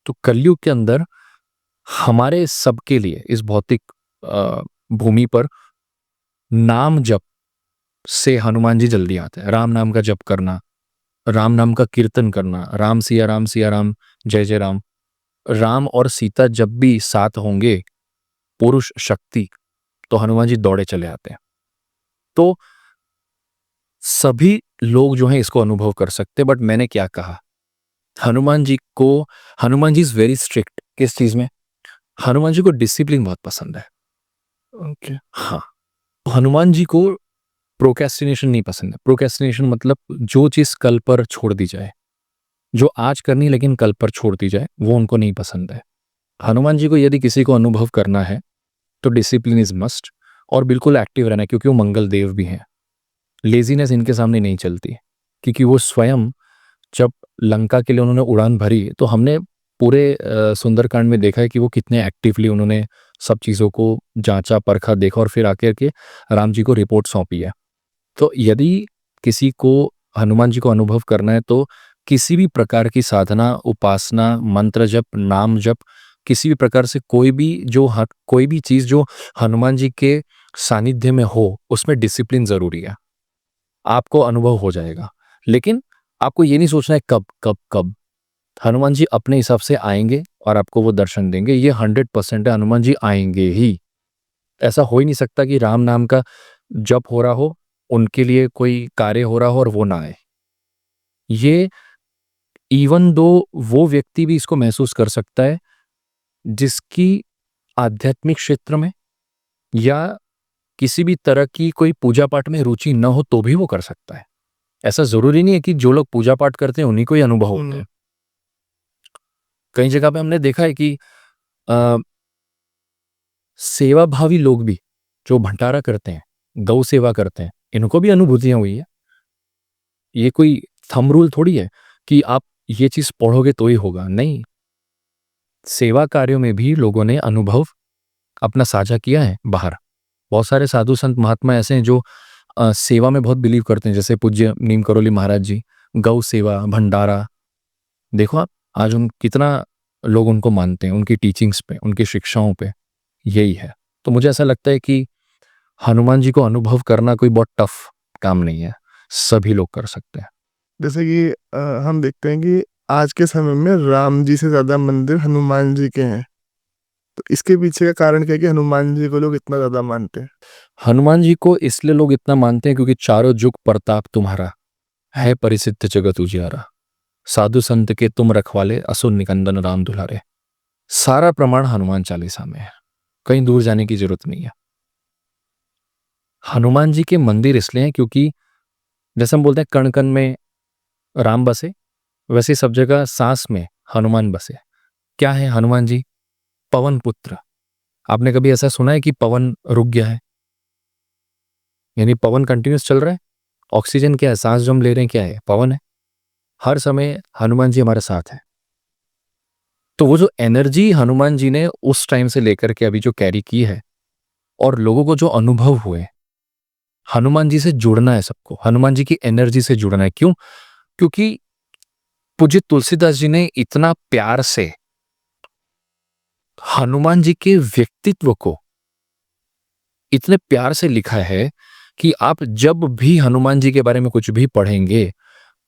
Speaker 2: तो कलयुग के अंदर हमारे सबके लिए इस भौतिक भूमि पर नाम जप से हनुमान जी जल्दी आते हैं। राम नाम का जप करना, राम नाम का कीर्तन करना, राम सिया राम, जय जय राम। राम और सीता जब भी साथ होंगे, पुरुष शक्ति, तो हनुमान जी दौड़े चले आते हैं। तो सभी लोग जो हैं इसको अनुभव कर सकते हैं। बट मैंने क्या कहा, हनुमान जी को, Hanuman ji is very strict किस चीज में, हनुमान जी को डिसिप्लिन बहुत पसंद है।
Speaker 1: ओके।
Speaker 2: हाँ, तो हनुमान जी को प्रोक्रेस्टिनेशन नहीं पसंद है। प्रोक्रेस्टिनेशन मतलब जो चीज कल पर छोड़ दी जाए, जो आज करनी लेकिन कल पर छोड़ दी जाए, वो उनको नहीं पसंद है। हनुमान जी को यदि किसी को अनुभव करना है तो डिसिप्लिन इज मस्ट, और बिल्कुल एक्टिव रहना है, क्योंकि वो मंगल देव भी हैं। लेजीनेस इनके सामने नहीं चलती, क्योंकि वो स्वयं जब लंका के लिए उन्होंने उड़ान भरी तो हमने पूरे सुंदरकांड में देखा है कि वो कितने एक्टिवली उन्होंने सब चीज़ों को जांचा परखा, देखा और फिर आकर के राम जी को रिपोर्ट सौंपी है। तो यदि किसी को हनुमान जी को अनुभव करना है तो किसी भी प्रकार की साधना, उपासना, मंत्र जप, नाम जप, किसी भी प्रकार से कोई भी चीज़ जो हनुमान जी के सानिध्य में हो, उसमें डिसिप्लिन ज़रूरी है। आपको अनुभव हो जाएगा। लेकिन आपको ये नहीं सोचना है कब, कब, कब। हनुमान जी अपने हिसाब से आएँगे और आपको वो दर्शन देंगे। ये 100% है, हनुमान जी आएँगे ही। ऐसा हो ही नहीं सकता कि राम नाम का जप हो रहा हो, उनके लिए कोई कार्य हो रहा हो और वो ना आए। ये इवन दो वो व्यक्ति भी इसको महसूस कर सकता है जिसकी आध्यात्मिक क्षेत्र में या किसी भी तरह की कोई पूजा पाठ में रुचि न हो तो भी वो कर सकता है। ऐसा ज़रूरी नहीं है कि जो लोग पूजा पाठ करते हैं उन्हीं को ही अनुभव होते
Speaker 1: हुँ।
Speaker 2: हैं। कई जगह पे हमने देखा है कि अ, सेवाभावी लोग भी जो भंडारा करते हैं, गौ सेवा करते हैं, इनको भी अनुभूतियां हुई है। ये कोई थंब रूल थोड़ी है कि आप ये चीज पढ़ोगे तो ही होगा, नहीं। सेवा कार्यों में भी लोगों ने अनुभव अपना साझा किया है बाहर। बहुत सारे साधु संत महात्मा ऐसे हैं जो सेवा में बहुत बिलीव करते हैं, जैसे पूज्य नीम करोली महाराज जी, गौ सेवा, भंडारा। देखो आप, आज उन कितना लोग उनको मानते हैं, उनकी टीचिंग्स पे, उनकी शिक्षाओं पे। यही है। तो मुझे ऐसा लगता है कि हनुमान जी को अनुभव करना कोई बहुत टफ काम नहीं है, सभी लोग कर सकते हैं।
Speaker 1: जैसे कि हम देखते हैं कि आज के समय में राम जी से ज़्यादा मंदिर हनुमान जी के हैं। तो इसके पीछे का कारण क्या है कि हनुमान जी को लोग इतना ज़्यादा मानते हैं?
Speaker 2: हनुमान जी को इसलिए लोग इतना मानते हैं क्योंकि चारों जुग प्रताप तुम्हारा, है परिसिद्ध जगत उजियारा, साधु संत के तुम रखवाले, असुर निकंदन राम दुलारे। सारा प्रमाण हनुमान चालीसा में है, कहीं दूर जाने की जरूरत नहीं है। हनुमान जी के मंदिर इसलिए हैं क्योंकि जैसे हम बोलते हैं कण कण में राम बसे, वैसे सब जगह सांस में हनुमान बसे। क्या है हनुमान जी? पवन पुत्र। आपने कभी ऐसा सुना है कि पवन रुक गया है? यानी पवन कंटिन्यूस चल रहा है। ऑक्सीजन क्या है? सांस जो हम ले रहे हैं क्या है? पवन है। हर समय हनुमान जी हमारे साथ है। तो वो जो एनर्जी हनुमान जी ने उस टाइम से लेकर के अभी जो कैरी की है, और लोगों को जो अनुभव हुए, हनुमान जी से जुड़ना है सबको, हनुमान जी की एनर्जी से जुड़ना है। क्यों? क्योंकि पूज्य तुलसीदास जी ने इतना प्यार से हनुमान जी के व्यक्तित्व को इतने प्यार से लिखा है कि आप जब भी हनुमान जी के बारे में कुछ भी पढ़ेंगे,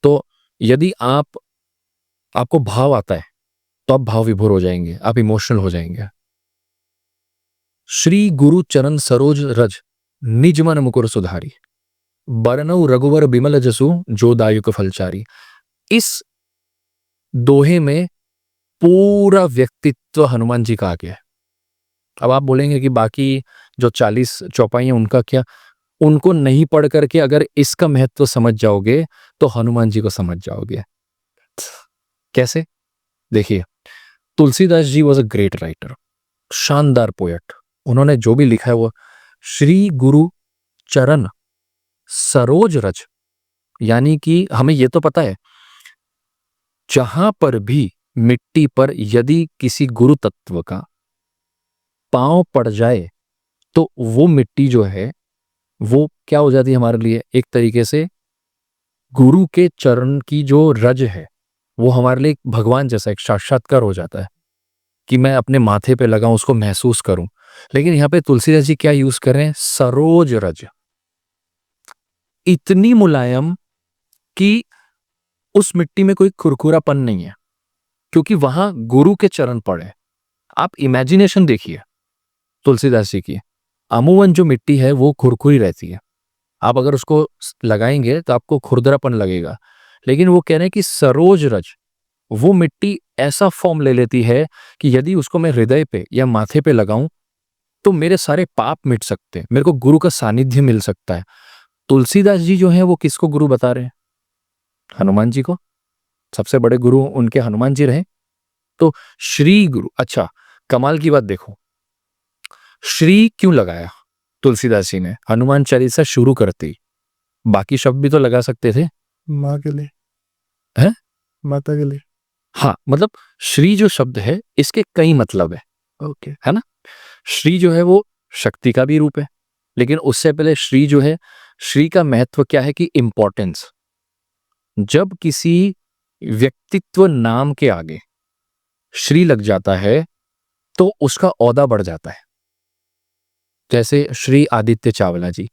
Speaker 2: तो यदि आपको भाव आता है तो आप भाव विभोर हो जाएंगे, आप इमोशनल हो जाएंगे। श्री गुरु चरण सरोज रज, निज मन मुकुर सुधारी, बरनऊ रघुवर बिमल जसु, जो दायुक फलचारी। इस दोहे में पूरा व्यक्तित्व हनुमान जी का आ गया है। अब आप बोलेंगे कि बाकी जो 40 चौपाई हैं उनका क्या? उनको नहीं पढ़ करके अगर इसका महत्व समझ जाओगे तो हनुमान जी को समझ जाओगे। कैसे? देखिए, Tulsidas ji was a great writer, शानदार पोएट। उन्होंने जो भी लिखा है वो श्री गुरु चरण सरोज रज, यानी कि हमें ये तो पता है जहां पर भी मिट्टी पर यदि किसी गुरु तत्व का पांव पड़ जाए तो वो मिट्टी जो है वो क्या हो जाती है हमारे लिए? एक तरीके से गुरु के चरण की जो रज है वो हमारे लिए एक भगवान जैसा एक साक्षात्कार हो जाता है कि मैं अपने माथे पे लगाऊं, उसको महसूस करूं। लेकिन यहां पे तुलसीदास जी क्या यूज कर रहे हैं? सरोज रज। इतनी मुलायम कि उस मिट्टी में कोई खुरखुरापन नहीं है, क्योंकि वहां गुरु के चरण पड़े। आप इमेजिनेशन देखिए तुलसीदास जी की। अमूमन जो मिट्टी है वो खुरखुरी रहती है, आप अगर उसको लगाएंगे तो आपको खुरदरापन लगेगा। लेकिन वो कह रहे हैं कि सरोज रज, वो मिट्टी ऐसा फॉर्म ले लेती है कि यदि उसको मैं हृदय पे या माथे पे लगाऊं तो मेरे सारे पाप मिट सकते हैं, मेरे को गुरु का सानिध्य मिल सकता है। तुलसीदास जी जो है वो किसको गुरु बता रहे हैं? हनुमान जी को। सबसे बड़े गुरु उनके हनुमान जी रहे। तो श्री गुरु, अच्छा कमाल की बात देखो, श्री क्यों लगाया तुलसीदास जी ने हनुमान चालीसा शुरू करते ही? बाकी शब्द भी तो लगा सकते थे।
Speaker 1: माँ के लिए,
Speaker 2: हैं?
Speaker 1: माता के लिए।
Speaker 2: हाँ, मतलब श्री जो शब्द है इसके कई मतलब है,
Speaker 1: ओके।
Speaker 2: है ना? श्री जो है वो शक्ति का भी रूप है, लेकिन उससे पहले श्री जो है, श्री का महत्व क्या है कि इंपॉर्टेंस। जब किसी व्यक्तित्व नाम के आगे श्री लग जाता है तो उसका औदा बढ़ जाता है। जैसे श्री आदित्य चावला जी,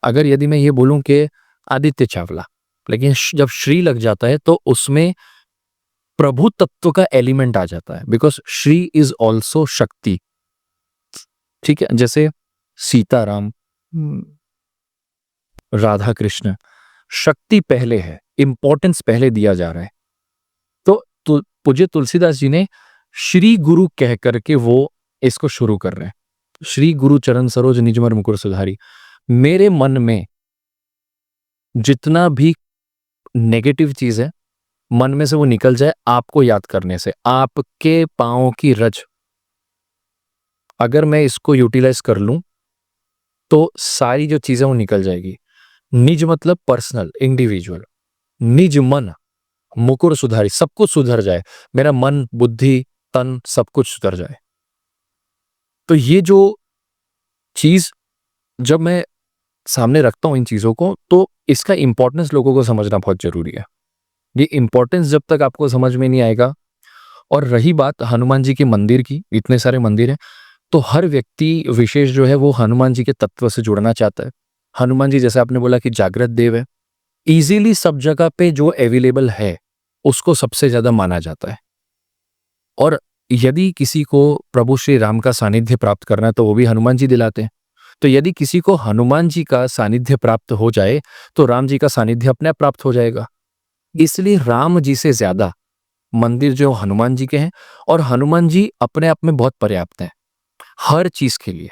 Speaker 2: अगर यदि मैं ये बोलूं कि आदित्य चावला, लेकिन जब श्री लग जाता है तो उसमें प्रभु तत्व का एलिमेंट आ जाता है, बिकॉज श्री इज ऑल्सो शक्ति। ठीक है, जैसे सीताराम, राधा कृष्ण, शक्ति पहले है, इंपॉर्टेंस पहले दिया जा रहा है। तो पूज्य तुलसीदास जी ने श्री गुरु कह करके वो इसको शुरू कर रहे हैं। श्री गुरु चरण सरोज निजमर मुकुर सुधारी। मेरे मन में जितना भी नेगेटिव चीज है मन में से वो निकल जाए आपको याद करने से। आपके पांव की रज अगर मैं इसको यूटिलाइज कर लूं तो सारी जो चीजें वो निकल जाएगी। निज मतलब पर्सनल, इंडिविजुअल। निज मन मुकुर सुधारी, सब कुछ सुधर जाए, मेरा मन, बुद्धि, तन सब कुछ सुधर जाए। तो ये जो चीज जब मैं सामने रखता हूं इन चीजों को, तो इसका इंपॉर्टेंस लोगों को समझना बहुत जरूरी है। ये इंपॉर्टेंस जब तक आपको समझ में नहीं आएगा। और रही बात हनुमान जी के मंदिर की, इतने सारे मंदिर हैं, तो हर व्यक्ति विशेष जो है वो हनुमान जी के तत्व से जुड़ना चाहता है। हनुमान जी, जैसे आपने बोला कि जागृत देव है, इजीली सब जगह पे जो अवेलेबल है उसको सबसे ज्यादा माना जाता है। और यदि किसी को प्रभु श्री राम का सानिध्य प्राप्त करना है तो वो भी हनुमान जी दिलाते हैं। तो यदि किसी को हनुमान जी का सानिध्य प्राप्त हो जाए तो राम जी का सानिध्य अपने आप प्राप्त हो जाएगा। इसलिए राम जी से ज्यादा मंदिर जो हनुमान जी के हैं, और हनुमान जी अपने आप में बहुत पर्याप्त हैं हर चीज के लिए।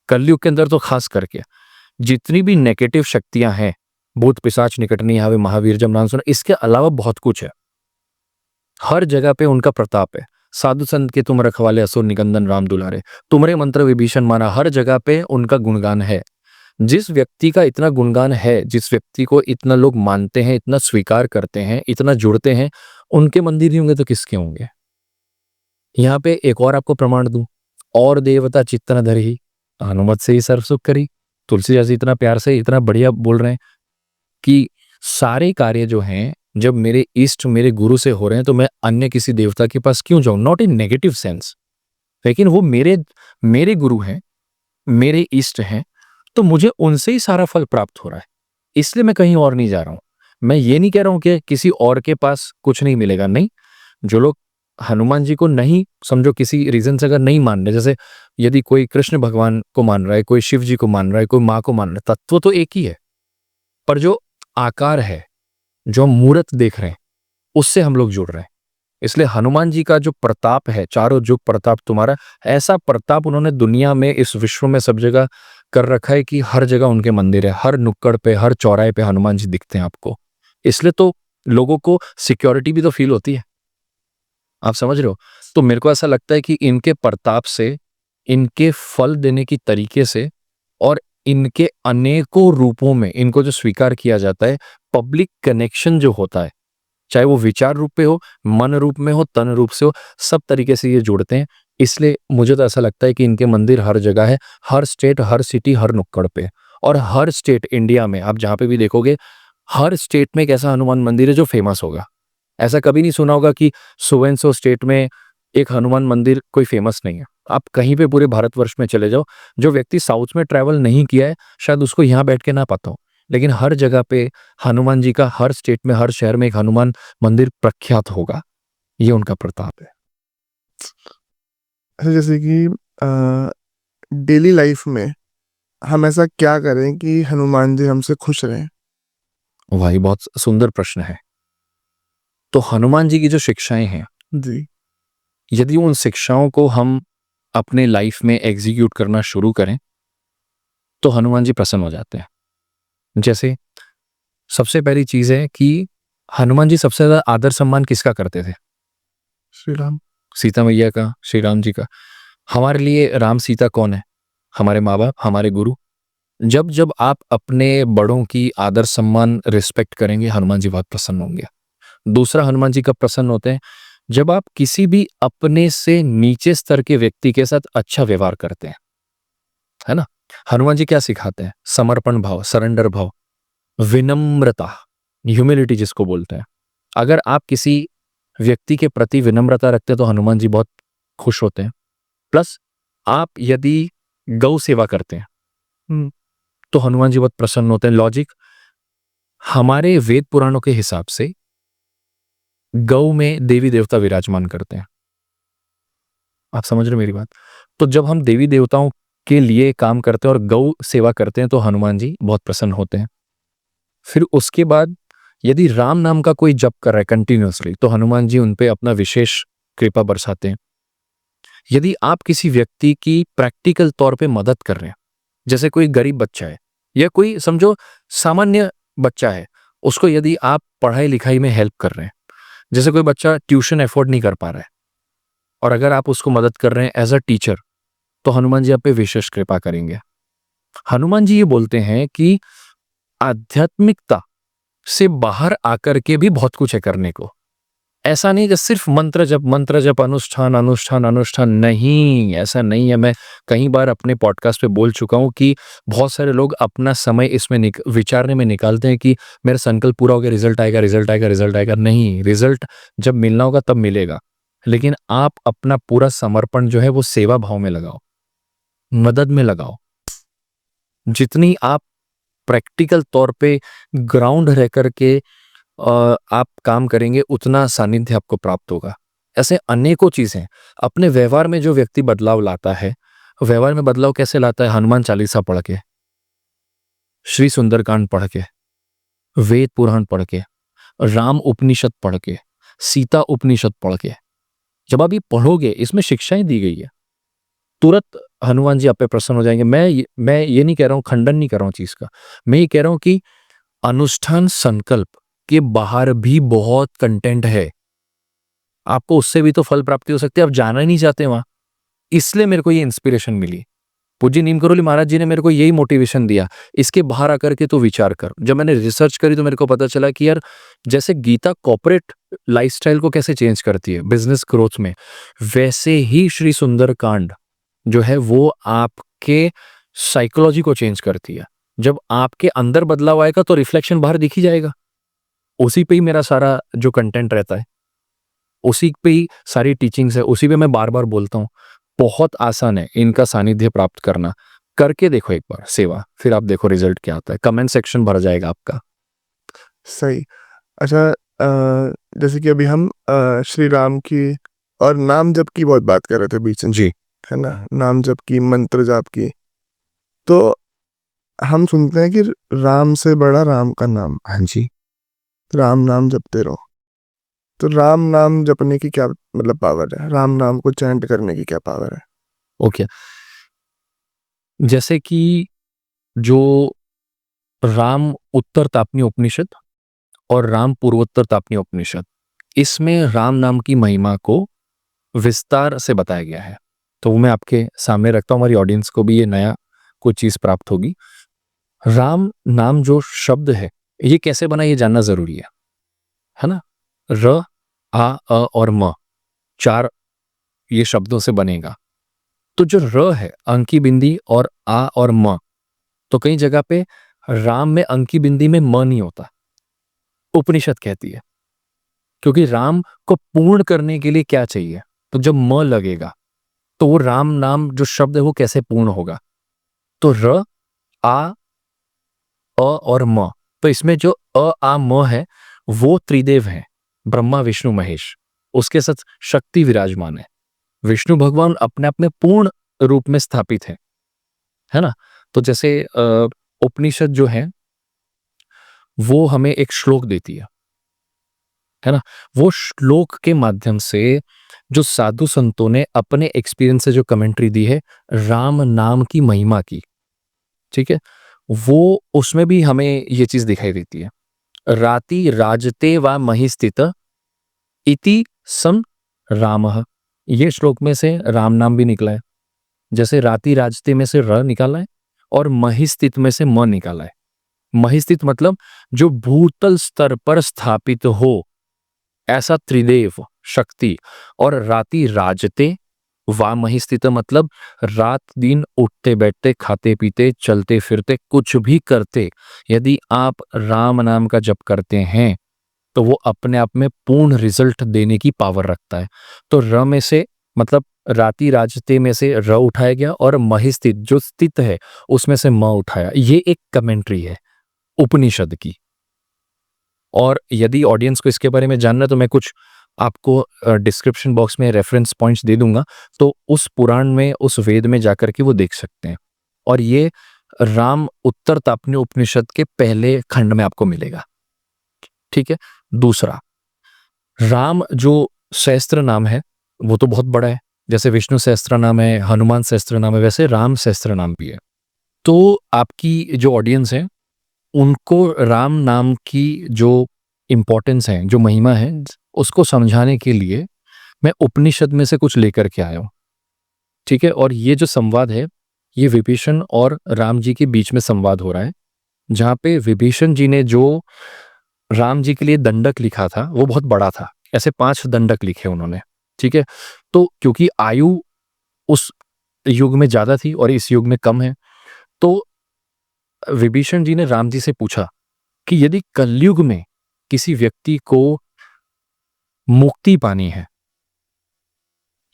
Speaker 2: कलयुग के अंदर तो खास करके जितनी भी नेगेटिव शक्तियां हैं, भूत पिशाच निकट नहीं आवे, महावीर जब नाम सुना, इसके अलावा बहुत कुछ है। हर जगह पे उनका प्रताप है। साधु संत के तुम रखवाले, असुर निकंदन राम दुलारे, तुमरे मंत्र विभीषण माना, हर जगह पे उनका गुणगान है। जिस व्यक्ति का इतना गुणगान है, जिस व्यक्ति को इतना लोग मानते हैं, इतना स्वीकार करते हैं, इतना जुड़ते हैं, उनके मंदिर नहीं होंगे तो किसके होंगे। यहाँ पे एक और आपको प्रमाण दूं, और देवता चित्त न धरहि, हनुमत से ही सर्व सुख करी। तुलसीदास जी इतना प्यार से, इतना बढ़िया बोल रहे हैं कि सारे कार्य जो हैं, जब मेरे इष्ट, मेरे गुरु से हो रहे हैं, तो मैं अन्य किसी देवता के पास क्यों जाऊं। नॉट इन नेगेटिव सेंस, लेकिन वो मेरे मेरे गुरु हैं, मेरे इष्ट हैं, तो मुझे उनसे ही सारा फल प्राप्त हो रहा है। इसलिए मैं कहीं और नहीं जा रहा हूं। मैं ये नहीं कह रहा हूं कि किसी और के पास कुछ नहीं मिलेगा, नहीं। जो लोग हनुमान जी को नहीं, समझो किसी रीजन से अगर नहीं मान रहे, जैसे यदि कोई कृष्ण भगवान को मान रहा है, कोई शिव जी को मान रहा है, कोई माँ को मान रहा है, तत्व तो एक ही है, पर जो आकार है, जो हम मूर्त देख रहे हैं, उससे हम लोग जुड़ रहे हैं। इसलिए हनुमान जी का जो प्रताप है, चारों जुग प्रताप तुम्हारा, ऐसा प्रताप उन्होंने दुनिया में, इस विश्व में सब जगह कर रखा है कि हर जगह उनके मंदिर है, हर नुक्कड़ पे, हर चौराहे पे हनुमान जी दिखते हैं आपको। इसलिए तो लोगों को सिक्योरिटी भी तो फील होती है। आप समझ रहे हो। तो मेरे को ऐसा लगता है कि इनके प्रताप से, इनके फल देने की तरीके से, और इनके अनेकों रूपों में इनको जो स्वीकार किया जाता है, पब्लिक कनेक्शन जो होता है, चाहे वो विचार रूप पे हो, मन रूप में हो, तन रूप से हो, सब तरीके से ये जुड़ते हैं। इसलिए मुझे तो ऐसा लगता है कि इनके मंदिर हर जगह है, हर स्टेट, हर सिटी, हर नुक्कड़ पे। और हर स्टेट इंडिया में आप जहां पे भी देखोगे, हर स्टेट में एक ऐसा हनुमान मंदिर है जो फेमस होगा। ऐसा कभी नहीं सुना होगा कि सो एंड सो स्टेट में एक हनुमान मंदिर कोई फेमस नहीं है। आप कहीं पे पूरे भारतवर्ष में चले जाओ, जो व्यक्ति साउथ में ट्रैवल नहीं किया है, शायद उसको यहाँ बैठ के ना पता हो, लेकिन हर जगह पे हनुमान जी का, हर स्टेट में, हर शहर में एक हनुमान मंदिर प्रख्यात होगा। ये उनका प्रताप है।
Speaker 1: अच्छा, जैसे कि डेली लाइफ में हम ऐसा क्या करें कि हनुमान जी हमसे खुश रहें?
Speaker 2: भाई बहुत सुंदर प्रश्न है। तो हनुमान जी की जो शिक्षाएं हैं,
Speaker 1: जी।
Speaker 2: यदि उन शिक्षाओं को हम अपने लाइफ में एग्जीक्यूट करना शुरू करें तो हनुमान जी प्रसन्न हो जाते हैं। जैसे सबसे पहली चीज है कि हनुमान जी सबसे ज्यादा आदर सम्मान किसका करते थे?
Speaker 1: श्री राम।
Speaker 2: सीता मैया का, श्री राम जी का। हमारे लिए राम सीता कौन है? हमारे माँ बाप, हमारे गुरु। जब जब आप अपने बड़ों की आदर सम्मान, रिस्पेक्ट करेंगे, हनुमान जी बहुत प्रसन्न होंगे। दूसरा, हनुमान जी कब प्रसन्न होते हैं? जब आप किसी भी अपने से नीचे स्तर के व्यक्ति के साथ अच्छा व्यवहार करते हैं, है ना। हनुमान जी क्या सिखाते हैं? समर्पण भाव, सरेंडर भाव, विनम्रता, ह्यूमिलिटी जिसको बोलते हैं। अगर आप किसी व्यक्ति के प्रति विनम्रता रखते हैं तो हनुमान जी बहुत खुश होते हैं। प्लस आप यदि गौ सेवा करते हैं तो हनुमान जी बहुत प्रसन्न होते हैं। लॉजिक, हमारे वेद पुराणों के हिसाब से गौ में देवी देवता विराजमान करते हैं। आप समझ रहे हो मेरी बात। तो जब हम देवी देवताओं के लिए काम करते हैं और गौ सेवा करते हैं तो हनुमान जी बहुत प्रसन्न होते हैं। फिर उसके बाद यदि राम नाम का कोई जप कर रहा है कंटिन्यूअसली तो हनुमान जी उन पे अपना विशेष कृपा बरसाते हैं। यदि आप किसी व्यक्ति की प्रैक्टिकल तौर पे मदद कर रहे हैं, जैसे कोई गरीब बच्चा है या कोई समझो सामान्य बच्चा है, उसको यदि आप पढ़ाई लिखाई में हेल्प कर रहे हैं, जैसे कोई बच्चा ट्यूशन अफोर्ड नहीं कर पा रहा है और अगर आप उसको मदद कर रहे हैं एज अ टीचर, तो हनुमान जी आप पे विशेष कृपा करेंगे। हनुमान जी ये बोलते हैं कि आध्यात्मिकता से बाहर आकर के भी बहुत कुछ है करने को। ऐसा नहीं कि सिर्फ मंत्र जप, अनुष्ठान अनुष्ठान अनुष्ठान, नहीं, ऐसा नहीं है। मैं कई बार अपने पॉडकास्ट पे बोल चुका हूँ कि बहुत सारे लोग अपना समय इसमें विचारने में निकालते हैं कि मेरा संकल्प पूरा हो गया, रिजल्ट आएगा, रिजल्ट आएगा, रिजल्ट आएगा। नहीं, रिजल्ट जब मिलना होगा तब मिलेगा, लेकिन आप अपना पूरा समर्पण जो है वो सेवा भाव में लगाओ, मदद में लगाओ। जितनी आप प्रैक्टिकल तौर पे ग्राउंड रह करके आप काम करेंगे, उतना सानिध्य आपको प्राप्त होगा। ऐसे अनेकों चीजें अपने व्यवहार में जो व्यक्ति बदलाव लाता है, व्यवहार में बदलाव कैसे लाता है? हनुमान चालीसा पढ़ के, श्री सुंदरकांड पढ़ के, वेद पुराण पढ़ के, राम उपनिषद पढ़ के, सीता उपनिषद पढ़ के। जब आप ये पढ़ोगे, इसमें शिक्षाएं दी गई है, तुरंत हनुमान जी आप पे प्रसन्न हो जाएंगे। मैं ये नहीं कह रहा हूं, खंडन नहीं कर रहा हूं चीज का। मैं ये कह रहा हूं कि अनुष्ठान संकल्प के बाहर भी बहुत कंटेंट है, आपको उससे भी तो फल प्राप्ति हो सकती है। आप जाना ही नहीं चाहते वहां, इसलिए मेरे को ये इंस्पिरेशन मिली। पूज्य नीम करोली महाराज जी ने मेरे को यही मोटिवेशन दिया, इसके बाहर आकर के तो विचार कर। जब मैंने रिसर्च करी तो मेरे को पता चला कि यार, जैसे गीता कॉर्पोरेट लाइफस्टाइल को कैसे चेंज करती है बिजनेस ग्रोथ में, वैसे ही श्री सुंदरकांड जो है वो आपके साइकोलॉजी को चेंज करती है। जब आपके अंदर बदलाव आएगा तो रिफ्लेक्शन बाहर दिख ही जाएगा। उसी पे ही मेरा सारा जो कंटेंट रहता है, उसी पे ही सारी टीचिंग्स है, उसी पे मैं बार बार बोलता हूँ। बहुत आसान है इनका सानिध्य प्राप्त करना। करके देखो एक बार सेवा, फिर आप देखो रिजल्ट क्या आता है। कमेंट सेक्शन भर जाएगा आपका।
Speaker 1: सही। अच्छा, जैसे कि अभी हम श्री राम की और नाम जप की बहुत बात कर रहे थे बीच में,
Speaker 2: जी,
Speaker 1: है ना? नाम जप की, मंत्र जाप की। तो हम सुनते हैं कि राम से बड़ा राम का नाम,
Speaker 2: हाँ जी।
Speaker 1: राम नाम जपते रहो। तो राम नाम जपने की क्या मतलब पावर है? राम नाम को चैंट करने की क्या पावर है?
Speaker 2: ओके, जैसे कि जो राम उत्तर तापनी उपनिषद और राम पूर्वोत्तर तापनी उपनिषद, इसमें राम नाम की महिमा को विस्तार से बताया गया है। तो वो मैं आपके सामने रखता हूँ, हमारी ऑडियंस को भी ये नया कोई चीज प्राप्त होगी। राम नाम जो शब्द है, ये कैसे बना ये जानना जरूरी है ना? र, आ, अ और म, चार ये शब्दों से बनेगा। तो जो र है, अंकी बिंदी, और आ और म, तो कई जगह पे राम में अंकी बिंदी में म नहीं होता, उपनिषद कहती है। क्योंकि राम को पूर्ण करने के लिए क्या चाहिए? तो जब म लगेगा तो वो राम नाम जो शब्द है वो कैसे पूर्ण होगा? तो र, आ, अ और म। तो इसमें जो अ, आ, म है वो त्रिदेव है, ब्रह्मा विष्णु महेश। उसके साथ शक्ति विराजमान है। विष्णु भगवान अपने आप में पूर्ण रूप में स्थापित है ना? तो जैसे उपनिषद जो है वो हमें एक श्लोक देती है ना? वो श्लोक के माध्यम से जो साधु संतों ने अपने एक्सपीरियंस से जो कमेंट्री दी है राम नाम की महिमा की, ठीक है, वो उसमें भी हमें ये चीज दिखाई देती है। राति राजते व मही स्थित इति सम रामः, ये श्लोक में से राम नाम भी निकला है। जैसे राति राजते में से र निकाला है और मही स्थित में से म निकाला है। मही स्थित मतलब जो भूतल स्तर पर स्थापित हो, ऐसा त्रिदेव शक्ति। और राति राजते वा मही स्थित मतलब रात दिन उठते बैठते खाते पीते चलते फिरते कुछ भी करते, यदि आप राम नाम का जप करते हैं तो वो अपने आप में पूर्ण रिजल्ट देने की पावर रखता है। तो र में से मतलब राति राजते में से र उठाया गया और मही स्थित जो स्थित है उसमें से म उठाया। ये एक कमेंट्री है उपनिषद की। और यदि ऑडियंस को इसके बारे में जानना है तो मैं कुछ आपको डिस्क्रिप्शन बॉक्स में रेफरेंस पॉइंट्स दे दूंगा, तो उस पुराण में उस वेद में जाकर के वो देख सकते हैं। और ये राम उत्तर तापनी उपनिषद के पहले खंड में आपको मिलेगा, ठीक है। दूसरा, राम जो सहस्त्र नाम है वो तो बहुत बड़ा है। जैसे विष्णु सहस्त्र नाम है, हनुमान सहस्त्र नाम है, वैसे राम सहस्त्र नाम भी है। तो आपकी जो ऑडियंस है उनको राम नाम की जो इम्पोर्टेंस है, जो महिमा है, उसको समझाने के लिए मैं उपनिषद में से कुछ लेकर के आया हूं, ठीक है। और ये जो संवाद है ये विभीषण और राम जी के बीच में संवाद हो रहा है। जहाँ पे विभीषण जी ने जो राम जी के लिए दंडक लिखा था वो बहुत बड़ा था, ऐसे 5 दंडक लिखे उन्होंने, ठीक है? तो क्योंकि आयु उस युग में ज़्यादा थी और इस युग में कम है, तो विभीषण जी ने राम जी से पूछा कि यदि कलयुग में किसी व्यक्ति को मुक्ति पानी है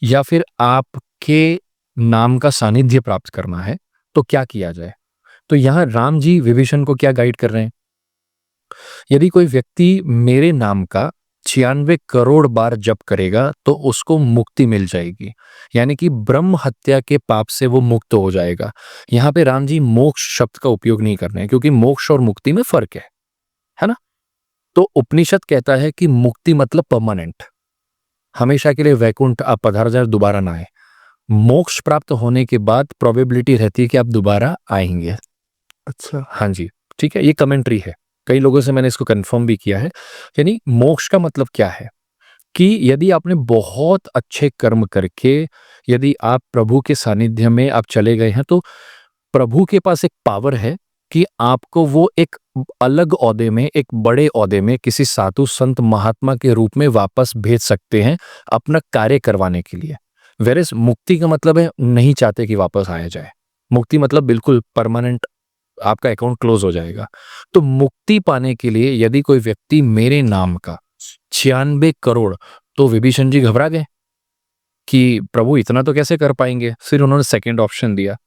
Speaker 2: या फिर आपके नाम का सानिध्य प्राप्त करना है, तो क्या किया जाए? तो यहाँ राम जी विभीषण को क्या गाइड कर रहे हैं? यदि कोई व्यक्ति मेरे नाम का 96 करोड़ बार जप करेगा तो उसको मुक्ति मिल जाएगी, यानी कि ब्रह्म हत्या के पाप से वो मुक्त हो जाएगा। यहाँ पे राम जी मोक्ष शब्द का उपयोग नहीं कर रहे हैं, क्योंकि मोक्ष और मुक्ति में फर्क है ना? तो उपनिषद कहता है कि मुक्ति मतलब परमानेंट, हमेशा के लिए वैकुंठ आप पधार जाए, दोबारा ना आए। मोक्ष प्राप्त होने के बाद प्रोबेबिलिटी रहती है कि आप दोबारा आएंगे।
Speaker 1: अच्छा।
Speaker 2: हाँ जी, ठीक है, ये कमेंट्री है। कई लोगों से मैंने इसको कंफर्म भी किया है। यानी मोक्ष का मतलब क्या है कि यदि आपने बहुत अच्छे कर्म करके यदि आप प्रभु के सानिध्य में आप चले गए हैं, तो प्रभु के पास एक पावर है कि आपको वो एक अलग ओहदे में, एक बड़े ओहदे में किसी साधु संत महात्मा के रूप में वापस भेज सकते हैं अपना कार्य करवाने के लिए। वेरएज़ मुक्ति का मतलब है नहीं चाहते कि वापस आया जाए। मुक्ति मतलब बिल्कुल परमानेंट, आपका अकाउंट क्लोज हो जाएगा। तो मुक्ति पाने के लिए यदि कोई व्यक्ति मेरे नाम का 96 करोड़, तो विभीषण जी घबरा गए कि प्रभु इतना तो कैसे कर पाएंगे। फिर उन्होंने सेकंड ऑप्शन दिया।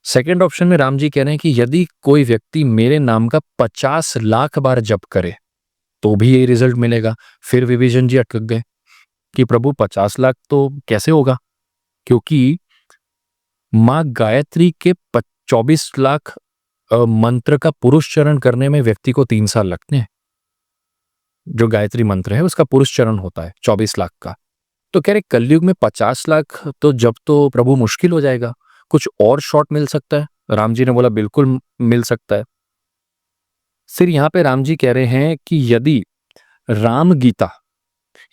Speaker 2: सेकंड ऑप्शन में राम जी कह रहे हैं कि यदि कोई व्यक्ति मेरे नाम का 50 लाख बार जप करे तो भी यही रिजल्ट मिलेगा। फिर विभीषण जी अटक गए कि प्रभु 50 लाख तो कैसे होगा, क्योंकि माँ गायत्री के 24 लाख मंत्र का पुरुष चरण करने में व्यक्ति को 3 साल लगते हैं। जो गायत्री मंत्र है उसका पुरुष चरण होता है 24 लाख का। तो कह रहे कलयुग में 50 लाख तो जब तो प्रभु मुश्किल हो जाएगा, कुछ और शॉर्ट मिल सकता है? राम जी ने बोला बिल्कुल मिल सकता है। फिर यहाँ पे राम जी कह रहे हैं कि यदि राम गीता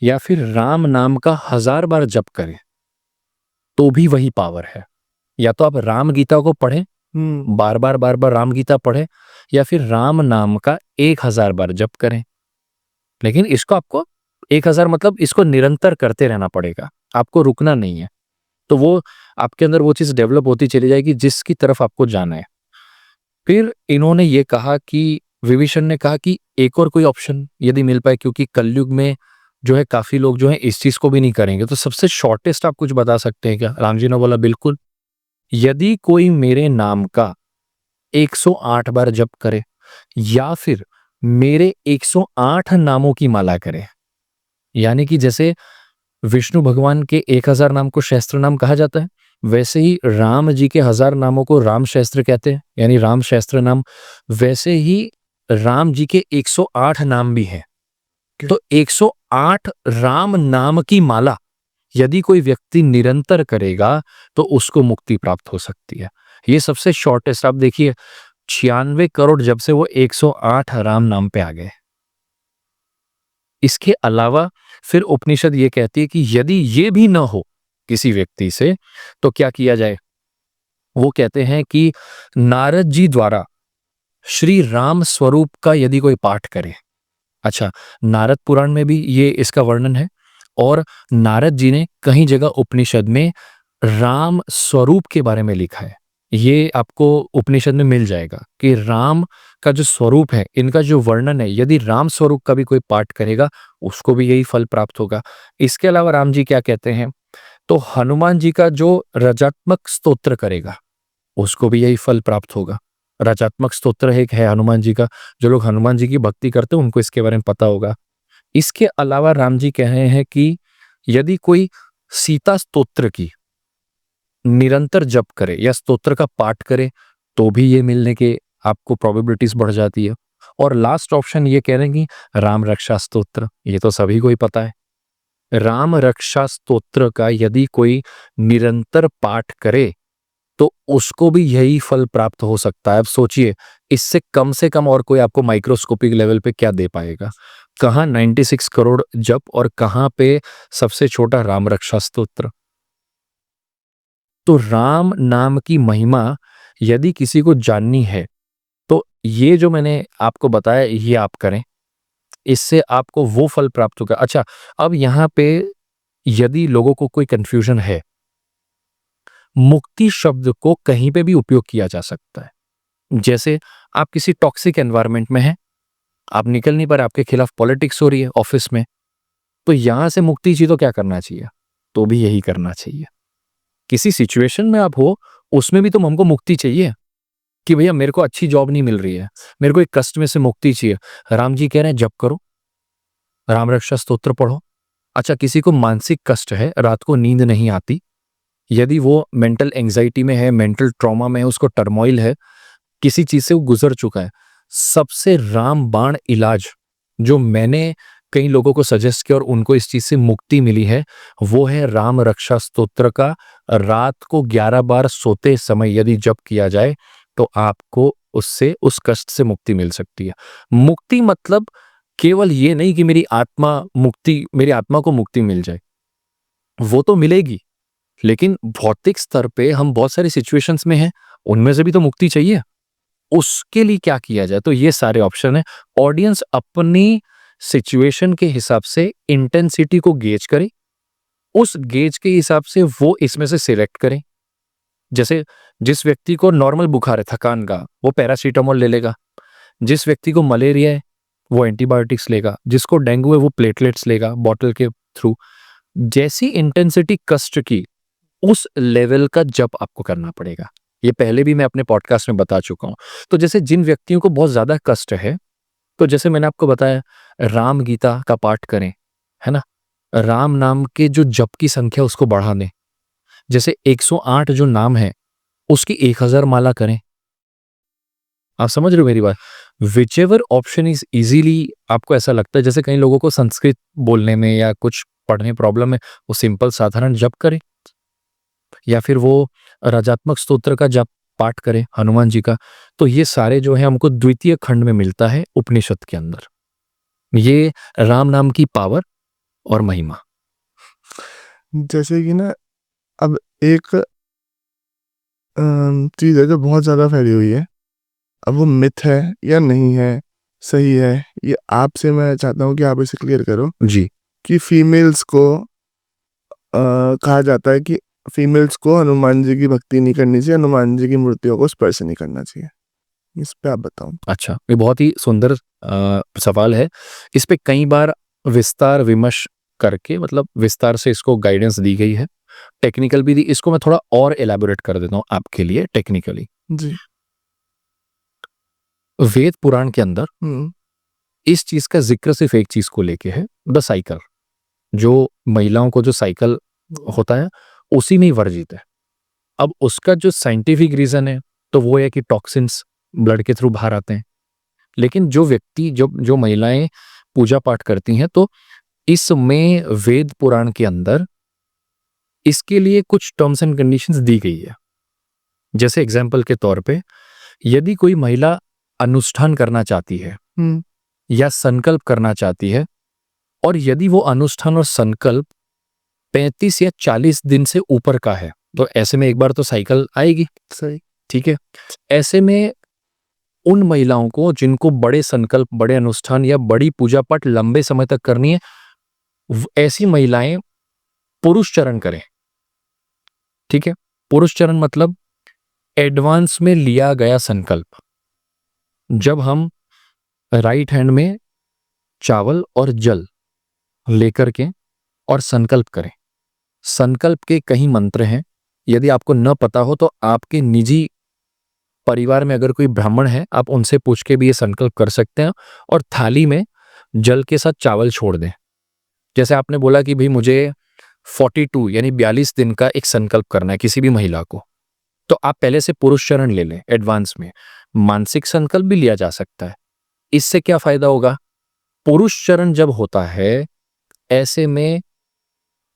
Speaker 2: या फिर राम नाम का 1000 बार जप करें तो भी वही पावर है। या तो आप राम गीता को पढ़ें, बार बार राम गीता पढ़ें, या फिर राम नाम का 1000 बार जप करें। लेकिन इसको आपको 1000 मतलब इसको निरंतर करते रहना पड़ेगा, आपको रुकना नहीं है। तो वो आपके अंदर वो चीज़ डेवलप होती चली जाएगी जिसकी तरफ आपको जाना है। फिर इन्होंने ये कहा कि विभीषण ने कहा कि एक और कोई ऑप्शन यदि मिल पाए, क्योंकि कलयुग में जो है काफ़ी लोग जो है इस चीज़ को भी नहीं करेंगे, तो सबसे शॉर्टेस्ट आप कुछ बता सकते हैं क्या? राम जी ने बोला बिल्कुल, यदि कोई मेरे नाम का 108 बार जप करे या फिर मेरे 108 नामों की माला करे, यानी कि जैसे विष्णु भगवान के 1000 नाम को सहस्त्र नाम कहा जाता है, वैसे ही राम जी के 1000 नामों को राम सहस्त्र कहते हैं, यानी राम सहस्त्र नाम। वैसे ही राम जी के 108 नाम भी हैं। तो 108 राम नाम की माला यदि कोई व्यक्ति निरंतर करेगा तो उसको मुक्ति प्राप्त हो सकती है। ये सबसे शॉर्टेस्ट, आप देखिए 96 करोड़ जब से वो 108 राम नाम पे आ गए। इसके अलावा फिर उपनिषद ये कहती है कि यदि ये भी न हो किसी व्यक्ति से तो क्या किया जाए? वो कहते हैं कि नारद जी द्वारा श्री राम स्वरूप का यदि कोई पाठ करे। अच्छा, नारद पुराण में भी ये इसका वर्णन है और नारद जी ने कहीं जगह उपनिषद में राम स्वरूप के बारे में लिखा है। ये आपको उपनिषद में मिल जाएगा कि राम का जो स्वरूप है, इनका जो वर्णन है, यदि राम स्वरूप का भी कोई पाठ करेगा उसको भी यही फल प्राप्त होगा। इसके अलावा राम जी क्या कहते हैं, तो हनुमान जी का जो रजात्मक स्तोत्र करेगा उसको भी यही फल प्राप्त होगा। रजात्मक स्तोत्र एक है हनुमान जी का, जो लोग हनुमान जी की भक्ति करते हैं उनको इसके बारे में पता होगा। इसके अलावा राम जी कह रहे हैं कि यदि कोई सीता स्तोत्र की निरंतर जप करे या स्तोत्र का पाठ करे तो भी ये मिलने के आपको प्रोबेबिलिटीज बढ़ जाती है। और लास्ट ऑप्शन ये कह रहे हैं कि राम रक्षा स्तोत्र, ये तो सभी को ही पता है। राम रक्षा स्तोत्र का यदि कोई निरंतर पाठ करे तो उसको भी यही फल प्राप्त हो सकता है। अब सोचिए, इससे कम से कम और कोई आपको माइक्रोस्कोपिक लेवल पे क्या दे पाएगा? कहाँ 96 करोड़ जप और कहाँ पे सबसे छोटा राम रक्षा स्तोत्र। तो राम नाम की महिमा यदि किसी को जाननी है तो ये जो मैंने आपको बताया ये आप करें, इससे आपको वो फल प्राप्त होगा। अच्छा, अब यहाँ पे यदि लोगों को कोई कन्फ्यूजन है, मुक्ति शब्द को कहीं पे भी उपयोग किया जा सकता है। जैसे आप किसी टॉक्सिक एनवायरनमेंट में हैं, आप निकल नहीं पा रहे, आपके खिलाफ पॉलिटिक्स हो रही है ऑफिस में, तो यहां से मुक्ति चाहिए तो क्या करना चाहिए? तो भी यही करना चाहिए। किसी सिचुएशन में आप हो, उसमें भी तो हमको मुक्ति चाहिए कि भैया मेरे को अच्छी जॉब नहीं मिल रही है, मेरे को एक कष्ट में से मुक्ति चाहिए। राम जी कह रहे हैं जप करो, राम रक्षा स्तोत्र पढ़ो। अच्छा, किसी को मानसिक कष्ट है, रात को नींद नहीं आती, यदि वो मेंटल एंजाइटी में है, मेंटल ट्रॉमा में है, उसको टर्मोइल है, किसी चीज से वो गुजर चुका है, सबसे रामबाण इलाज जो मैंने कई लोगों को सजेस्ट किया और उनको इस चीज से मुक्ति मिली है, वो है राम रक्षा स्तोत्र का रात को 11 बार सोते समय यदि जप किया जाए तो आपको उससे, उस कष्ट से मुक्ति मिल सकती है। मुक्ति मतलब केवल ये नहीं कि मेरी आत्मा को मुक्ति मिल जाए, वो तो मिलेगी, लेकिन भौतिक स्तर पे हम बहुत सारी सिचुएशंस में हैं, उनमें से भी तो मुक्ति चाहिए। उसके लिए क्या किया जाए? तो ये सारे ऑप्शन है। ऑडियंस अपनी सिचुएशन के हिसाब से इंटेंसिटी को गेज करे, उस गेज के हिसाब से वो इसमें से सिलेक्ट करें। जैसे जिस व्यक्ति को नॉर्मल बुखार है थकान का, वो पैरासीटामोल ले लेगा। जिस व्यक्ति को मलेरिया है वो एंटीबायोटिक्स लेगा। जिसको डेंगू है वो प्लेटलेट्स लेगा बॉटल के थ्रू। जैसी इंटेंसिटी कष्ट की, उस लेवल का जप आपको करना पड़ेगा। ये पहले भी मैं अपने पॉडकास्ट में बता चुका हूं। तो जैसे जिन व्यक्तियों को बहुत ज्यादा कष्ट है, तो जैसे मैंने आपको बताया, राम गीता का पाठ करें, है ना, राम नाम के जो जप की संख्या उसको बढ़ा दें। जैसे 108 जो नाम है उसकी 1000 माला करें। आप समझ रहे हो मेरी बात? Which ever option is easily, आपको ऐसा लगता है, जैसे कई लोगों को संस्कृत बोलने में या कुछ पढ़ने प्रॉब्लम है, वो सिंपल साधारण जप करें, या फिर वो राजात्मक स्तोत्र का जप पाठ करें हनुमान जी का। तो ये सारे जो है हमको द्वितीय खंड में मिलता है उपनिषद के अंदर, ये राम नाम की पावर और महिमा।
Speaker 1: जैसे कि ना, अब एक चीज़ है जो बहुत ज़्यादा फैली हुई है, अब वो मिथ है या नहीं है, सही है, ये आपसे मैं चाहता हूँ कि आप इसे क्लियर करो
Speaker 2: जी,
Speaker 1: कि फीमेल्स को कहा जाता है कि फीमेल्स को हनुमान जी की भक्ति नहीं करनी चाहिए, हनुमान जी की मूर्तियों को स्पर्श नहीं करना चाहिए। इस पे आप बताओ।
Speaker 2: अच्छा, ये बहुत ही सुंदर सवाल है। इस पे कई बार विस्तार विमर्श करके, मतलब विस्तार से इसको गाइडेंस दी गई है, टेक्निकल भी दी। इसको मैं थोड़ा और एलैबोरेट कर देता हूँ आपके लिए टेक्निकली।
Speaker 1: जी।
Speaker 2: वेद पुराण के अंदर
Speaker 1: हुँ।
Speaker 2: इस चीज का जिक्र सिर्फ एक चीज को लेके है, द साइकिल। जो महिलाओं को जो साइकिल होता है उसी में ही वर्जित है। अब उसका जो साइंटिफिक रीजन है तो वो है कि टॉक्सिन्स ब्लड के थ्रू बाहर आते हैं। लेकिन जो व्यक्ति, जो जो महिलाएं पूजा पाठ करती हैं, तो इसमें वेद पुराण के अंदर इसके लिए कुछ टर्म्स एंड कंडीशंस दी गई है। जैसे एग्जाम्पल के तौर पे, यदि कोई महिला अनुष्ठान करना चाहती है
Speaker 1: हुँ।
Speaker 2: या संकल्प करना चाहती है, और यदि वो अनुष्ठान और संकल्प 35 या 40 दिन से ऊपर का है, तो ऐसे में एक बार तो साइकिल आएगी।
Speaker 1: सही।
Speaker 2: ठीक है। ऐसे में उन महिलाओं को जिनको बड़े संकल्प, बड़े अनुष्ठान या बड़ी पूजा पाठ लंबे समय तक करनी है, ऐसी महिलाएं पुरुष चरण करें। ठीक है। पुरुष चरण मतलब एडवांस में लिया गया संकल्प। जब हम राइट हैंड में चावल और जल लेकर के और संकल्प करें। संकल्प के कई मंत्र हैं, यदि आपको न पता हो तो आपके निजी परिवार में अगर कोई ब्राह्मण है, आप उनसे पूछ के भी ये संकल्प कर सकते हैं। और थाली में जल के साथ चावल छोड़ दें। जैसे आपने बोला कि भाई मुझे 42 यानी 42 दिन का एक संकल्प करना है किसी भी महिला को, तो आप पहले से पुरुष चरण ले लें एडवांस में। मानसिक संकल्प भी लिया जा सकता है। इससे क्या फायदा होगा? पुरुष चरण जब होता है, ऐसे में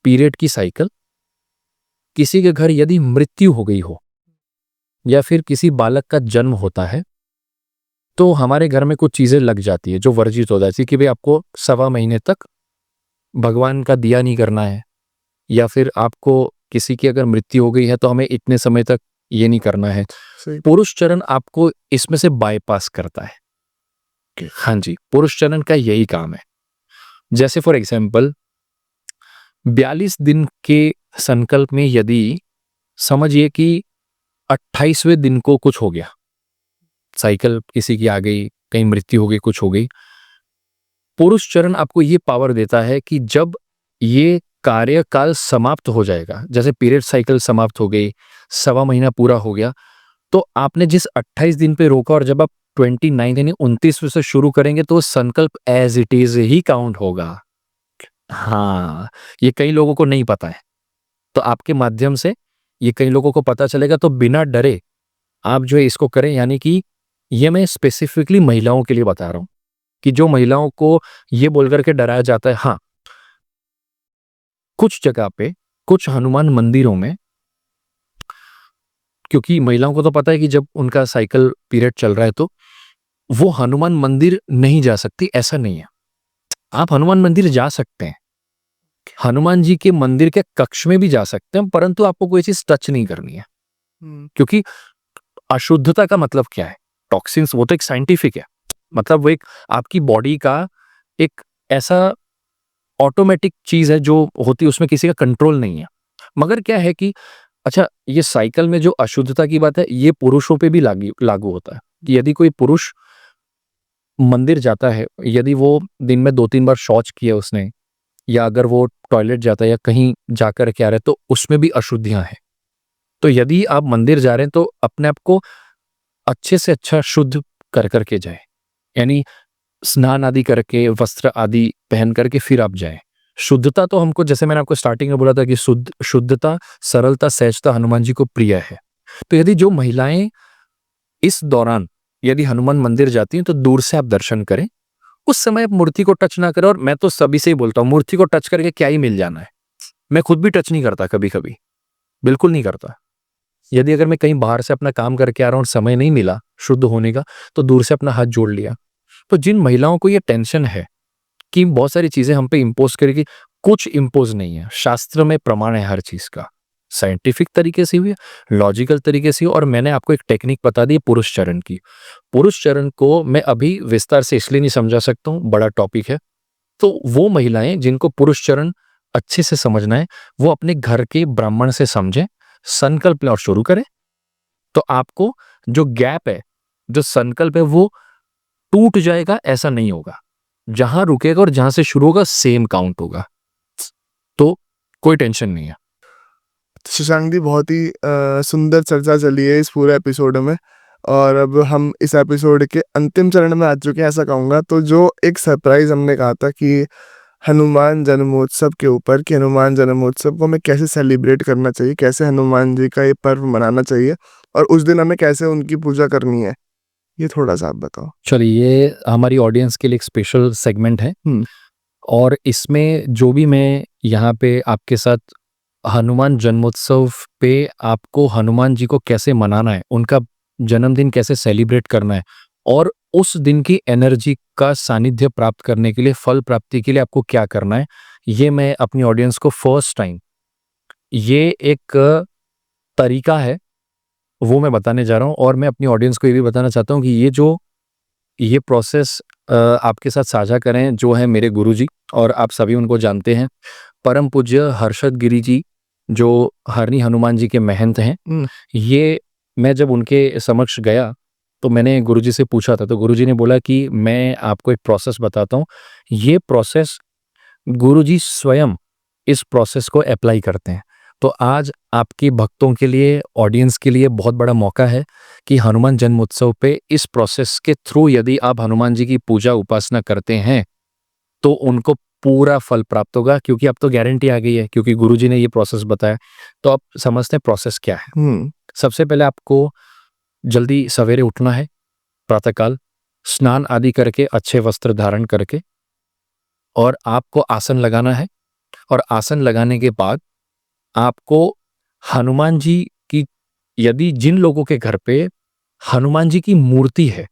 Speaker 2: पीरियड की साइकिल, किसी के घर यदि मृत्यु हो गई हो या फिर किसी बालक का जन्म होता है, तो हमारे घर में कुछ चीजें लग जाती है जो वर्जित हो जाती है कि भाई आपको 1.25 महीने तक भगवान का दिया नहीं करना है, या फिर आपको किसी की अगर मृत्यु हो गई है तो हमें इतने समय तक ये नहीं करना है।
Speaker 1: सही।
Speaker 2: पुरुष चरण आपको इसमें से बाईपास करता है। हाँ जी, पुरुष चरण का यही काम है। जैसे फॉर एग्जाम्पल 42 दिन के संकल्प में यदि समझिए कि 28वें दिन को कुछ हो गया, साइकिल किसी की आ गई, कहीं मृत्यु हो गई, कुछ हो गई, पुरुष चरण आपको ये पावर देता है कि जब ये कार्यकाल समाप्त हो जाएगा, जैसे पीरियड साइकिल समाप्त हो गई, सवा महीना पूरा हो गया, तो आपने जिस 28 दिन पे रोका और जब आप 29 यानी 29वें से शुरू करेंगे तो संकल्प एज इट इज ही काउंट होगा। हाँ, ये कई लोगों को नहीं पता है, तो आपके माध्यम से ये कई लोगों को पता चलेगा, तो बिना डरे आप जो है इसको करें। यानी कि ये मैं स्पेसिफिकली महिलाओं के लिए बता रहा हूं कि जो महिलाओं को ये बोल करके डराया जाता है, हाँ, कुछ जगह पे, कुछ हनुमान मंदिरों में, क्योंकि महिलाओं को तो पता है कि जब उनका साइकिल पीरियड चल रहा है तो वो हनुमान मंदिर नहीं जा सकती, ऐसा नहीं है। आप हनुमान मंदिर जा सकते हैं, हनुमान जी के मंदिर के कक्ष में भी जा सकते हैं, परंतु आपको कोई चीज टच नहीं करनी है। क्योंकि अशुद्धता का मतलब क्या है? टॉक्सिन्स, वो तो एक साइंटिफिक है, मतलब वो एक आपकी बॉडी का एक ऐसा ऑटोमेटिक चीज है जो होती है, उसमें किसी का कंट्रोल नहीं है। मगर क्या है कि अच्छा, ये साइकिल में जो अशुद्धता की बात है, ये पुरुषों पे भी लागू होता है। कि यदि कोई पुरुष मंदिर जाता है, यदि वो दिन में 2-3 बार शौच किया उसने, या अगर वो टॉयलेट जाता है या कहीं जाकर के आ रहा है, तो उसमें भी अशुद्धियां हैं। तो यदि आप मंदिर जा रहे हैं तो अपने आप को अच्छे से अच्छा शुद्ध कर करके जाए, यानी स्नान आदि करके, वस्त्र आदि पहन करके फिर आप जाएं। शुद्धता तो हमको, जैसे मैंने आपको स्टार्टिंग में बोला था कि शुद्धता, सरलता, सहजता हनुमान जी को प्रिय है। तो यदि जो महिलाएं इस दौरान यदि हनुमान मंदिर जाती हैं तो दूर से आप दर्शन करें, उस समय आप मूर्ति को टच ना करें। और मैं तो सभी से ही बोलता हूं, मूर्ति को टच करके क्या ही मिल जाना है। मैं खुद भी टच नहीं करता, कभी कभी बिल्कुल नहीं करता। यदि अगर मैं कहीं बाहर से अपना काम करके आ रहा हूं और समय नहीं मिला शुद्ध होने का, तो दूर से अपना हाथ जोड़ लिया। तो जिन महिलाओं को ये टेंशन है कि बहुत सारी चीजें हम पे इम्पोज करेगी, कुछ इम्पोज नहीं है। शास्त्र में प्रमाण है हर चीज का, साइंटिफिक तरीके से हुई, लॉजिकल तरीके से हुई। और मैंने आपको एक टेक्निक बता दी पुरुष चरण की। पुरुष चरण को मैं अभी विस्तार से इसलिए नहीं समझा सकता हूँ, बड़ा टॉपिक है। तो वो महिलाएं जिनको पुरुष चरण अच्छे से समझना है, वो अपने घर के ब्राह्मण से समझें, संकल्प लें और शुरू करें। तो आपको जो गैप है, जो संकल्प है, वो टूट जाएगा, ऐसा नहीं होगा। जहां रुकेगा और जहां से शुरू होगा सेम काउंट होगा, तो कोई टेंशन नहीं है।
Speaker 1: शशांक जी, बहुत ही सुंदर चर्चा चली है इस पूरे एपिसोड में, और अब हम इस एपिसोड के अंतिम चरण में आ चुके हैं, ऐसा कहूँगा। तो जो एक सरप्राइज हमने कहा था कि हनुमान जन्मोत्सव के ऊपर, कि हनुमान जन्मोत्सव को हमें कैसे सेलिब्रेट करना चाहिए, कैसे हनुमान जी का ये पर्व मनाना चाहिए, और उस दिन हमें कैसे उनकी पूजा करनी है, ये थोड़ा सा आप बताओ।
Speaker 2: चलिए, ये हमारी ऑडियंस के लिए एक स्पेशल सेगमेंट है,
Speaker 1: हम्म।
Speaker 2: और इसमें जो भी मैं यहाँ पे आपके साथ हनुमान जन्मोत्सव पे आपको हनुमान जी को कैसे मनाना है, उनका जन्मदिन कैसे सेलिब्रेट करना है, और उस दिन की एनर्जी का सानिध्य प्राप्त करने के लिए, फल प्राप्ति के लिए आपको क्या करना है, ये मैं अपनी ऑडियंस को फर्स्ट टाइम, ये एक तरीका है, वो मैं बताने जा रहा हूँ। और मैं अपनी ऑडियंस को ये भी बताना चाहता हूँ कि ये प्रोसेस आपके साथ साझा करें जो है मेरे गुरुजी, और आप सभी उनको जानते हैं, परम पूज्य हर्षद गिरी जी, जो हरनी हनुमान जी के महंत हैं।
Speaker 1: हम्म।
Speaker 2: ये मैं जब उनके समक्ष गया तो मैंने गुरुजी से पूछा था, तो गुरुजी ने बोला कि मैं आपको एक प्रोसेस बताता हूँ। ये प्रोसेस गुरुजी स्वयं इस प्रोसेस को अप्लाई करते हैं। तो आज आपके भक्तों के लिए, ऑडियंस के लिए बहुत बड़ा मौका है कि हनुमान जन्मोत्सव पे इस प्रोसेस के थ्रू यदि आप हनुमान जी की पूजा उपासना करते हैं तो उनको पूरा फल प्राप्त होगा, क्योंकि अब तो गारंटी आ गई है, क्योंकि गुरुजी ने ये प्रोसेस बताया। तो आप समझते हैं प्रोसेस क्या है।
Speaker 1: हम्म।
Speaker 2: सबसे पहले आपको जल्दी सवेरे उठना है, प्रातःकाल स्नान आदि करके, अच्छे वस्त्र धारण करके, और आपको आसन लगाना है। और आसन लगाने के बाद आपको हनुमान जी की, यदि जिन लोगों के घर पे हनुमान जी की मूर्ति है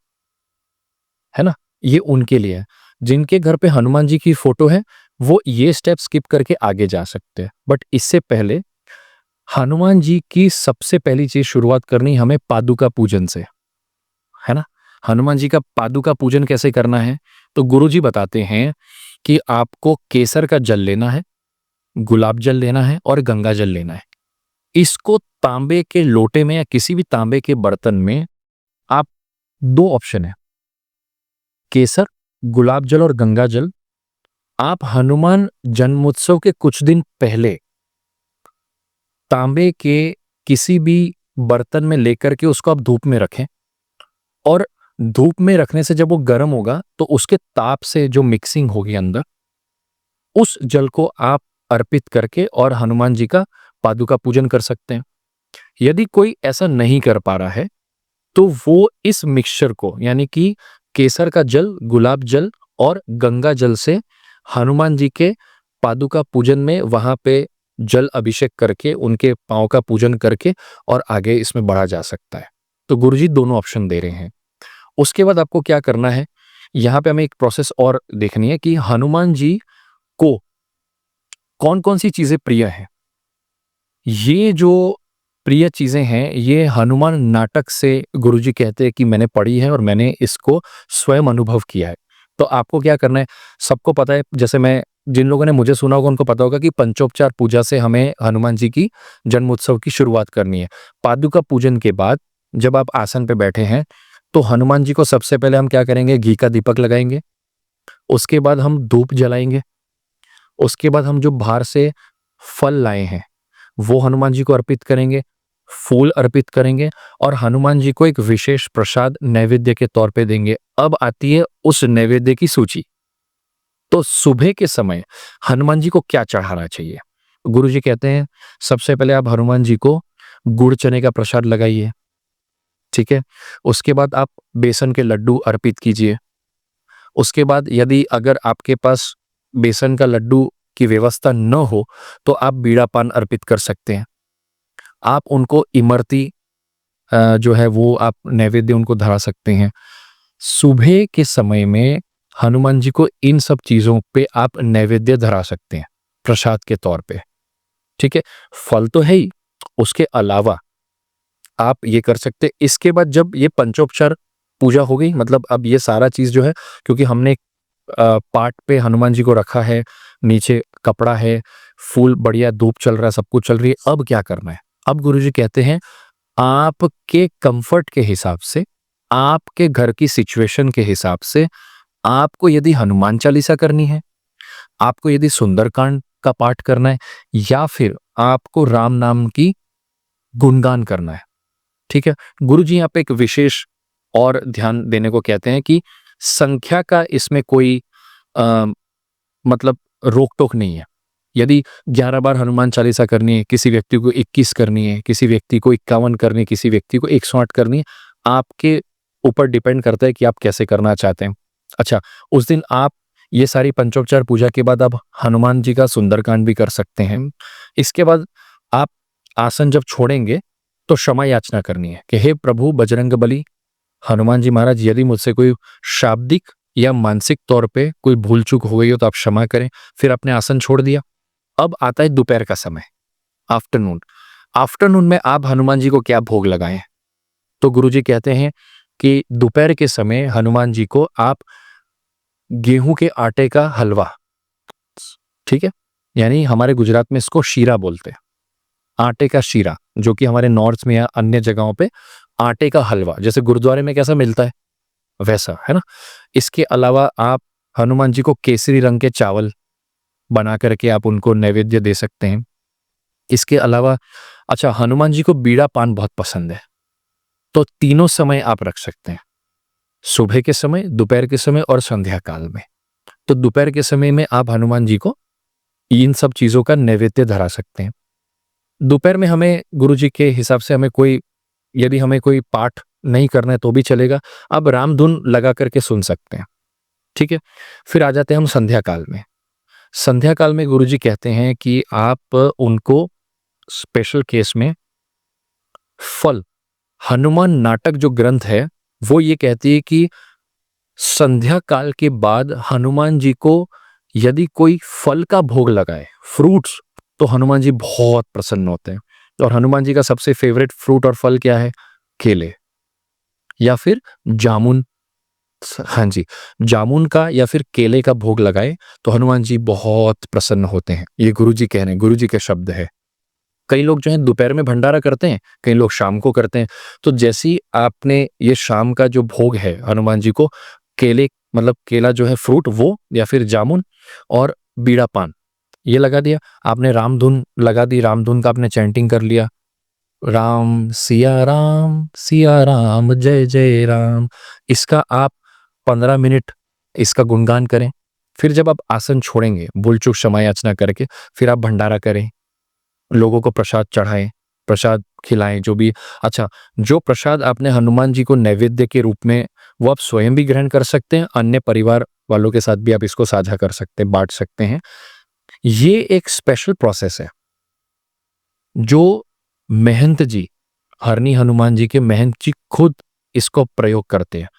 Speaker 2: ना, ये उनके लिए है। जिनके घर पे हनुमान जी की फोटो है, वो ये स्टेप स्किप करके आगे जा सकते हैं। बट इससे पहले हनुमान जी की सबसे पहली चीज शुरुआत करनी हमें पादुका पूजन से, है ना? हनुमान जी का पादुका पूजन कैसे करना है? तो गुरुजी बताते हैं कि आपको केसर का जल लेना है, गुलाब जल लेना है और गंगा जल लेना है। इसको तांबे के लोटे में या किसी भी तांबे के बर्तन में आप 2 ऑप्शन है, केसर, गुलाब जल और गंगा जल, आप हनुमान जन्मोत्सव के कुछ दिन पहले तांबे के किसी भी बर्तन में लेकर के उसको आप धूप में रखें और धूप में रखने से जब वो गर्म होगा तो उसके ताप से जो मिक्सिंग होगी अंदर, उस जल को आप अर्पित करके और हनुमान जी का पादुका पूजन कर सकते हैं। यदि कोई ऐसा नहीं कर पा रहा है तो वो इस मिक्सचर को यानी कि केसर का जल, गुलाब जल और गंगा जल से हनुमान जी के पादुका पूजन में वहां पे जल अभिषेक करके उनके पांव का पूजन करके और आगे इसमें बढ़ा जा सकता है। तो गुरुजी दोनों ऑप्शन दे रहे हैं। उसके बाद आपको क्या करना है, यहाँ पे हमें एक प्रोसेस और देखनी है कि हनुमान जी को कौन-कौन सी चीजें प्रिय हैं। ये जो प्रिय चीजें हैं, ये हनुमान नाटक से गुरुजी कहते हैं कि मैंने पढ़ी है और मैंने इसको स्वयं अनुभव किया है। तो आपको क्या करना है, सबको पता है, जैसे मैं जिन लोगों ने मुझे सुना होगा उनको पता होगा कि पंचोपचार पूजा से हमें हनुमान जी की जन्मोत्सव की शुरुआत करनी है। पादुका पूजन के बाद जब आप आसन पे बैठे हैं तो हनुमान जी को सबसे पहले हम क्या करेंगे, घी का दीपक लगाएंगे। उसके बाद हम धूप जलाएंगे। उसके बाद हम जो बाहर से फल लाए हैं वो हनुमान जी को अर्पित करेंगे, फूल अर्पित करेंगे और हनुमान जी को एक विशेष प्रसाद नैवेद्य के तौर पे देंगे। अब आती है उस नैवेद्य की सूची। तो सुबह के समय हनुमान जी को क्या चढ़ाना चाहिए? गुरु जी कहते हैं सबसे पहले आप हनुमान जी को गुड़ चने का प्रसाद लगाइए, ठीक है? उसके बाद आप बेसन के लड्डू अर्पित कीजिए। उसके बाद यदि अगर आपके पास बेसन का लड्डू की व्यवस्था न हो तो आप बीड़ा पान अर्पित कर सकते हैं। आप उनको इमरती जो है वो आप नैवेद्य उनको धरा सकते हैं। सुबह के समय में हनुमान जी को इन सब चीज़ों पे आप नैवेद्य धरा सकते हैं प्रसाद के तौर पे, ठीक है? फल तो है ही, उसके अलावा आप ये कर सकते हैं। इसके बाद जब ये पंचोपचार पूजा हो गई, मतलब अब ये सारा चीज़ जो है, क्योंकि हमने पाट पे हनुमान जी को रखा है, नीचे कपड़ा है, फूल बढ़िया, धूप चल रहा है, सब कुछ चल रही है, अब क्या करना है? अब गुरुजी कहते हैं आपके कंफर्ट के हिसाब से, आपके घर की सिचुएशन के हिसाब से आपको यदि हनुमान चालीसा करनी है, आपको यदि सुंदरकांड का पाठ करना है या फिर आपको राम नाम की गुणगान करना है, ठीक है? गुरुजी यहाँ पे एक विशेष और ध्यान देने को कहते हैं कि संख्या का इसमें कोई अ, मतलब रोक-टोक नहीं है। यदि 11 बार हनुमान चालीसा करनी है, किसी व्यक्ति को 21 करनी है, किसी व्यक्ति को 51 करनी है, किसी व्यक्ति को 108 करनी है, आपके ऊपर डिपेंड करता है कि आप कैसे करना चाहते हैं। अच्छा, उस दिन आप ये सारी पंचोपचार पूजा के बाद आप हनुमान जी का सुंदरकांड भी कर सकते हैं। इसके बाद आप आसन जब छोड़ेंगे तो क्षमा याचना करनी है कि हे प्रभु बजरंगबली, हनुमान जी महाराज, यदि मुझसे कोई शाब्दिक या मानसिक तौर पे कोई भूल चूक हो गई हो तो आप क्षमा करें। फिर आपने आसन छोड़ दिया। अब आता है दोपहर का समय, आफ्टरनून। आफ्टरनून में आप हनुमान जी को क्या भोग लगाएं? तो गुरुजी कहते हैं कि दोपहर के समय हनुमान जी को आप गेहूं के आटे का हलवा, ठीक है, यानी हमारे गुजरात में इसको शीरा बोलते हैं, आटे का शीरा, जो कि हमारे नॉर्थ में या अन्य जगहों पे आटे का हलवा, जैसे गुरुद्वारे में कैसा मिलता है वैसा, है ना? इसके अलावा आप हनुमान जी को केसरी रंग के चावल बना करके आप उनको नैवेद्य दे सकते हैं। इसके अलावा अच्छा, हनुमान जी को बीड़ा पान बहुत पसंद है, तो तीनों समय आप रख सकते हैं, सुबह के समय, दोपहर के समय और संध्या काल में। तो दोपहर के समय में आप हनुमान जी को इन सब चीजों का नैवेद्य धरा सकते हैं। दोपहर में हमें गुरुजी के हिसाब से हमें कोई, यदि हमें कोई पाठ नहीं करना है तो भी चलेगा, आप राम धुन लगा करके सुन सकते हैं, ठीक है? फिर आ जाते हैं हम संध्या काल में। संध्या काल में गुरुजी कहते हैं कि आप उनको स्पेशल केस में फल, हनुमान नाटक जो ग्रंथ है वो ये कहती है कि संध्या काल के बाद हनुमान जी को यदि कोई फल का भोग लगाए, फ्रूट्स, तो हनुमान जी बहुत प्रसन्न होते हैं। और हनुमान जी का सबसे फेवरेट फ्रूट और फल क्या है? केले या फिर जामुन। हाँ जी, जामुन का या फिर केले का भोग लगाए तो हनुमान जी बहुत प्रसन्न होते हैं। ये गुरुजी कह रहे हैं, गुरुजी के शब्द है। कई लोग जो हैं दोपहर में भंडारा करते हैं, कई लोग शाम को करते हैं। तो जैसे ही आपने ये शाम का जो भोग है हनुमान जी को, केले मतलब केला जो है फ्रूट वो, या फिर जामुन और बीड़ा पान ये लगा दिया। आपने रामधुन लगा दी, रामधुन का आपने चैंटिंग कर लिया, सिया राम जय जय राम। इसका आप 15 मिनट इसका गुणगान करें। फिर जब आप आसन छोड़ेंगे भूल चूक क्षमा याचना करके, फिर आप भंडारा करें, लोगों को प्रसाद चढ़ाएं, प्रसाद खिलाएं जो भी। अच्छा, जो प्रसाद आपने हनुमान जी को नैवेद्य के रूप में, वो आप स्वयं भी ग्रहण कर सकते हैं, अन्य परिवार वालों के साथ भी आप इसको साझा कर सकते हैं, बांट सकते हैं। ये एक स्पेशल प्रोसेस है जो महंत जी, हरनी हनुमान जी के महंत जी खुद इसको प्रयोग करते हैं।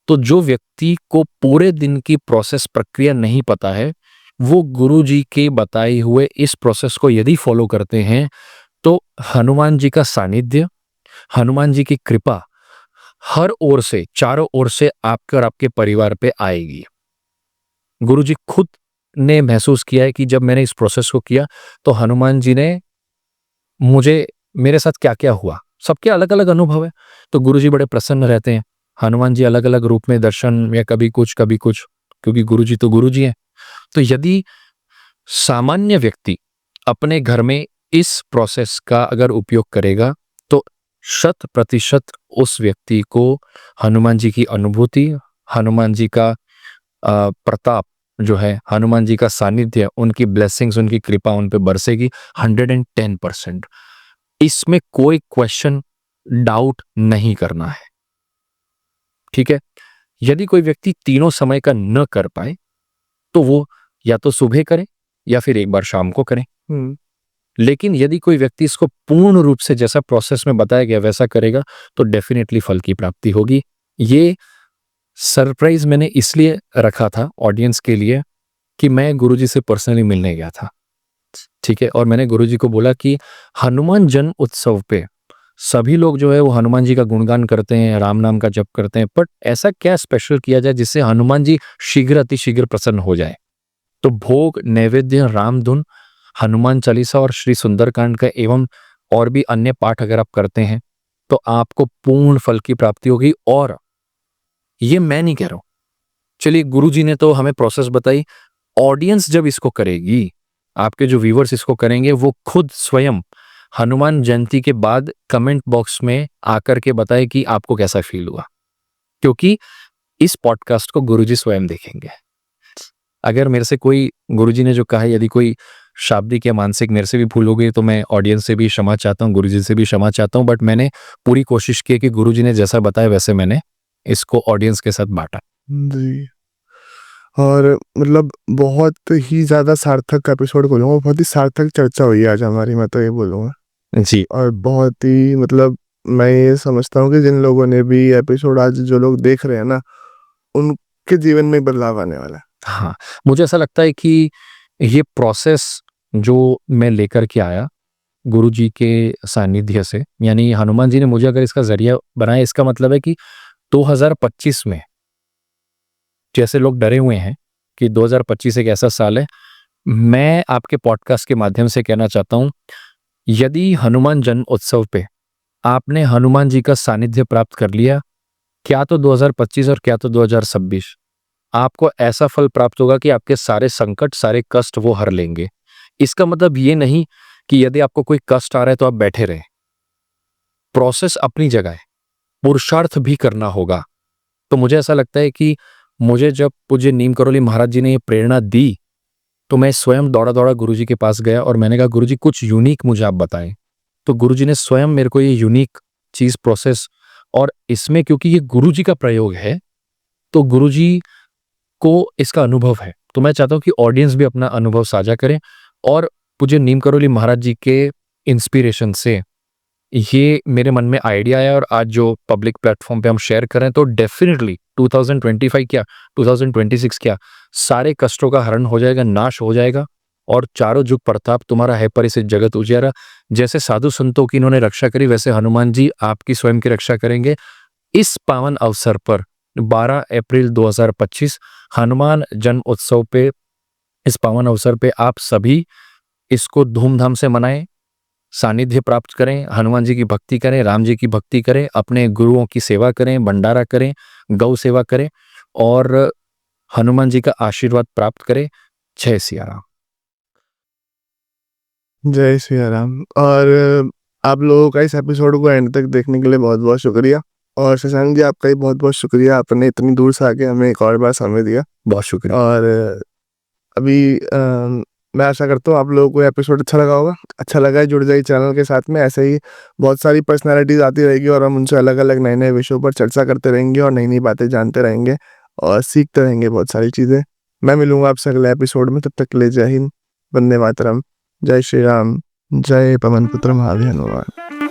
Speaker 2: तो जो व्यक्ति को पूरे दिन की प्रोसेस प्रक्रिया नहीं पता है, वो गुरु जी के बताए हुए इस प्रोसेस को यदि फॉलो करते हैं तो हनुमान जी का सानिध्य, हनुमान जी की कृपा हर ओर से, चारों ओर से आपके और आपके परिवार पे आएगी। गुरु जी खुद ने महसूस किया है कि जब मैंने इस प्रोसेस को किया तो हनुमान जी ने मुझे, मेरे साथ क्या-क्या हुआ। सबके अलग-अलग अनुभव है, तो गुरुजी बड़े प्रसन्न रहते हैं। हनुमान जी अलग-अलग रूप में दर्शन, या कभी कुछ, क्योंकि गुरुजी तो गुरुजी हैं। तो यदि सामान्य व्यक्ति अपने घर में इस प्रोसेस का अगर उपयोग करेगा, तो 100% उस व्यक्ति को हनुमान जी की अनुभूति, हनुमान जी का प्रताप जो है, हनुमान जी का सानिध्य, उनकी ब्लेसिंग्स, उनकी कृपा उन पे बरसेगी 110%। इसमें कोई क्वेश्चन, डाउट नहीं करना है। ठीक है? यदि कोई व्यक्ति तीनों समय का न कर पाए, तो वो या तो सुबह करे या फिर एक बार शाम को करें।
Speaker 1: हुँ।
Speaker 2: लेकिन यदि कोई व्यक्ति इसको पूर्ण रूप से जैसा प्रोसेस में बताया गया वैसा करेगा, तो डेफिनेटली फल की प्राप्ति होगी। ये सरप्राइज़ मैंने इसलिए रखा था ऑडियंस के लिए कि मैं गुरुजी से पर्सनली मिलने गया था। ठीक है? और मैंने गुरुजी को बोला कि हनुमान जन्म उत्सव पे सभी लोग जो है वो हनुमान जी का गुणगान करते हैं, राम नाम का जप करते हैं, बट ऐसा क्या स्पेशल किया जाए जिससे हनुमान जी शीघ्र अतिशीघ्र प्रसन्न हो जाए? तो भोग, नैवेद्य, रामधुन, हनुमान चालीसा और श्री सुंदरकांड का एवं और भी अन्य पाठ अगर आप करते हैं, तो आपको पूर्ण फल की प्राप्ति होगी। और ये मैं नहीं कह रहा हूँ, चलिए गुरुजी ने तो हमें प्रोसेस बताई, ऑडियंस जब इसको करेगी, आपके जो व्यूअर्स इसको करेंगे, वो खुद स्वयं हनुमान जयंती के बाद कमेंट बॉक्स में आकर के बताए कि आपको कैसा फील हुआ, क्योंकि इस पॉडकास्ट को गुरुजी स्वयं देखेंगे। अगर मेरे से कोई, गुरुजी ने जो कहा है, यदि कोई शाब्दिक या मानसिक मेरे से भी भूल हो गई तो मैं ऑडियंस से भी क्षमा चाहता हूँ, गुरुजी से भी क्षमा चाहता हूँ, बट मैंने पूरी कोशिश की कि गुरुजी ने जैसा बताया वैसे मैंने इसको ऑडियंस के साथ बांटा।
Speaker 1: जी। और मतलब बहुत ही ज़्यादा सार्थक एपिसोड बोलूँगा, बहुत ही सार्थक चर्चा हुई है आज हमारी, मैं तो ये बोलूँगा।
Speaker 2: जी,
Speaker 1: और बहुत ही मतलब मैं ये समझता हूँ कि जिन लोगों ने भी एपिसोड आज जो लोग देख रहे हैं ना, उनके जीवन में बदलाव आने वाला है।
Speaker 2: हाँ, मुझे ऐसा लगता है कि ये प्रोसेस जो मैं लेकर के आया गुरुजी के सानिध्य से, यानी हनुमान जी ने मुझे अगर इसका ज़रिया बनाया, इसका मतलब है कि 2025 में, जैसे लोग डरे हुए हैं कि 2025 एक ऐसा साल है, मैं आपके पॉडकास्ट के माध्यम से कहना चाहता हूँ, यदि हनुमान जन्म उत्सव पे आपने हनुमान जी का सानिध्य प्राप्त कर लिया, क्या तो 2025 और क्या तो 2026, आपको ऐसा फल प्राप्त होगा कि आपके सारे संकट, सारे कष्ट वो हर लेंगे। इसका मतलब ये नहीं कि यदि आपको कोई कष्ट आ रहा है तो आप बैठे रहें। प्रोसेस अपनी जगह है, पुरुषार्थ भी करना होगा। तो मुझे ऐसा लगता है कि मुझे जब पूज्य नीम करोली महाराज जी ने ये प्रेरणा दी, तो मैं स्वयं दौड़ा-दौड़ा गुरुजी के पास गया और मैंने कहा, गुरुजी कुछ यूनिक मुझे आप बताएँ। तो गुरुजी ने स्वयं मेरे को ये यूनिक चीज़, प्रोसेस, और इसमें क्योंकि ये गुरुजी का प्रयोग है, तो गुरुजी को इसका अनुभव है। तो मैं चाहता हूँ कि ऑडियंस भी अपना अनुभव साझा करें और पूज्य नीम करोली महाराज जी के इंस्पिरेशन से ये मेरे मन में आइडिया आया और आज जो पब्लिक प्लेटफॉर्म पे हम शेयर कर रहे हैं, तो डेफिनेटली 2025 क्या, 2026 क्या, सारे कष्टों का हरण हो जाएगा, नाश हो जाएगा और चारों जुग प्रताप तुम्हारा है परिसित जगत उजियारा। जैसे साधु संतों की इन्होंने रक्षा करी, वैसे हनुमान जी आपकी स्वयं की रक्षा करेंगे। इस पावन अवसर पर 12 अप्रैल 2025 हनुमान जन्म उत्सव पे, इस पावन अवसर पे आप सभी इसको धूमधाम से मनाएं, सानिध्य प्राप्त करें, हनुमान जी की भक्ति करें, राम जी की भक्ति करें, अपने गुरुओं की सेवा करें, भंडारा करें, गौ सेवा करें और हनुमान जी का आशीर्वाद प्राप्त करें। जय सिया राम।
Speaker 1: जय श्री राम। और आप लोगों का इस एपिसोड को एंड तक देखने के लिए बहुत बहुत शुक्रिया। और शशांक जी, आपका भी बहुत बहुत शुक्रिया, आपने इतनी दूर से आके हमें एक और बार समय दिया।
Speaker 2: बहुत शुक्रिया।
Speaker 1: और अभी मैं आशा करता हूँ आप लोगों को एपिसोड अच्छा लगा होगा। अच्छा लगा है, जुड़ जाइए चैनल के साथ में। ऐसे ही बहुत सारी पर्सनालिटीज आती रहेगी और हम उनसे अलग अलग नए नए विषयों पर चर्चा करते रहेंगे और नई नई बातें जानते रहेंगे और सीखते रहेंगे बहुत सारी चीज़ें। मैं मिलूंगा आपसे अगले एपिसोड में, तब तक के लिए जय हिंद, वंदे मातरम, जय श्री राम, जय पवन पुत्र महावीर हनुमान।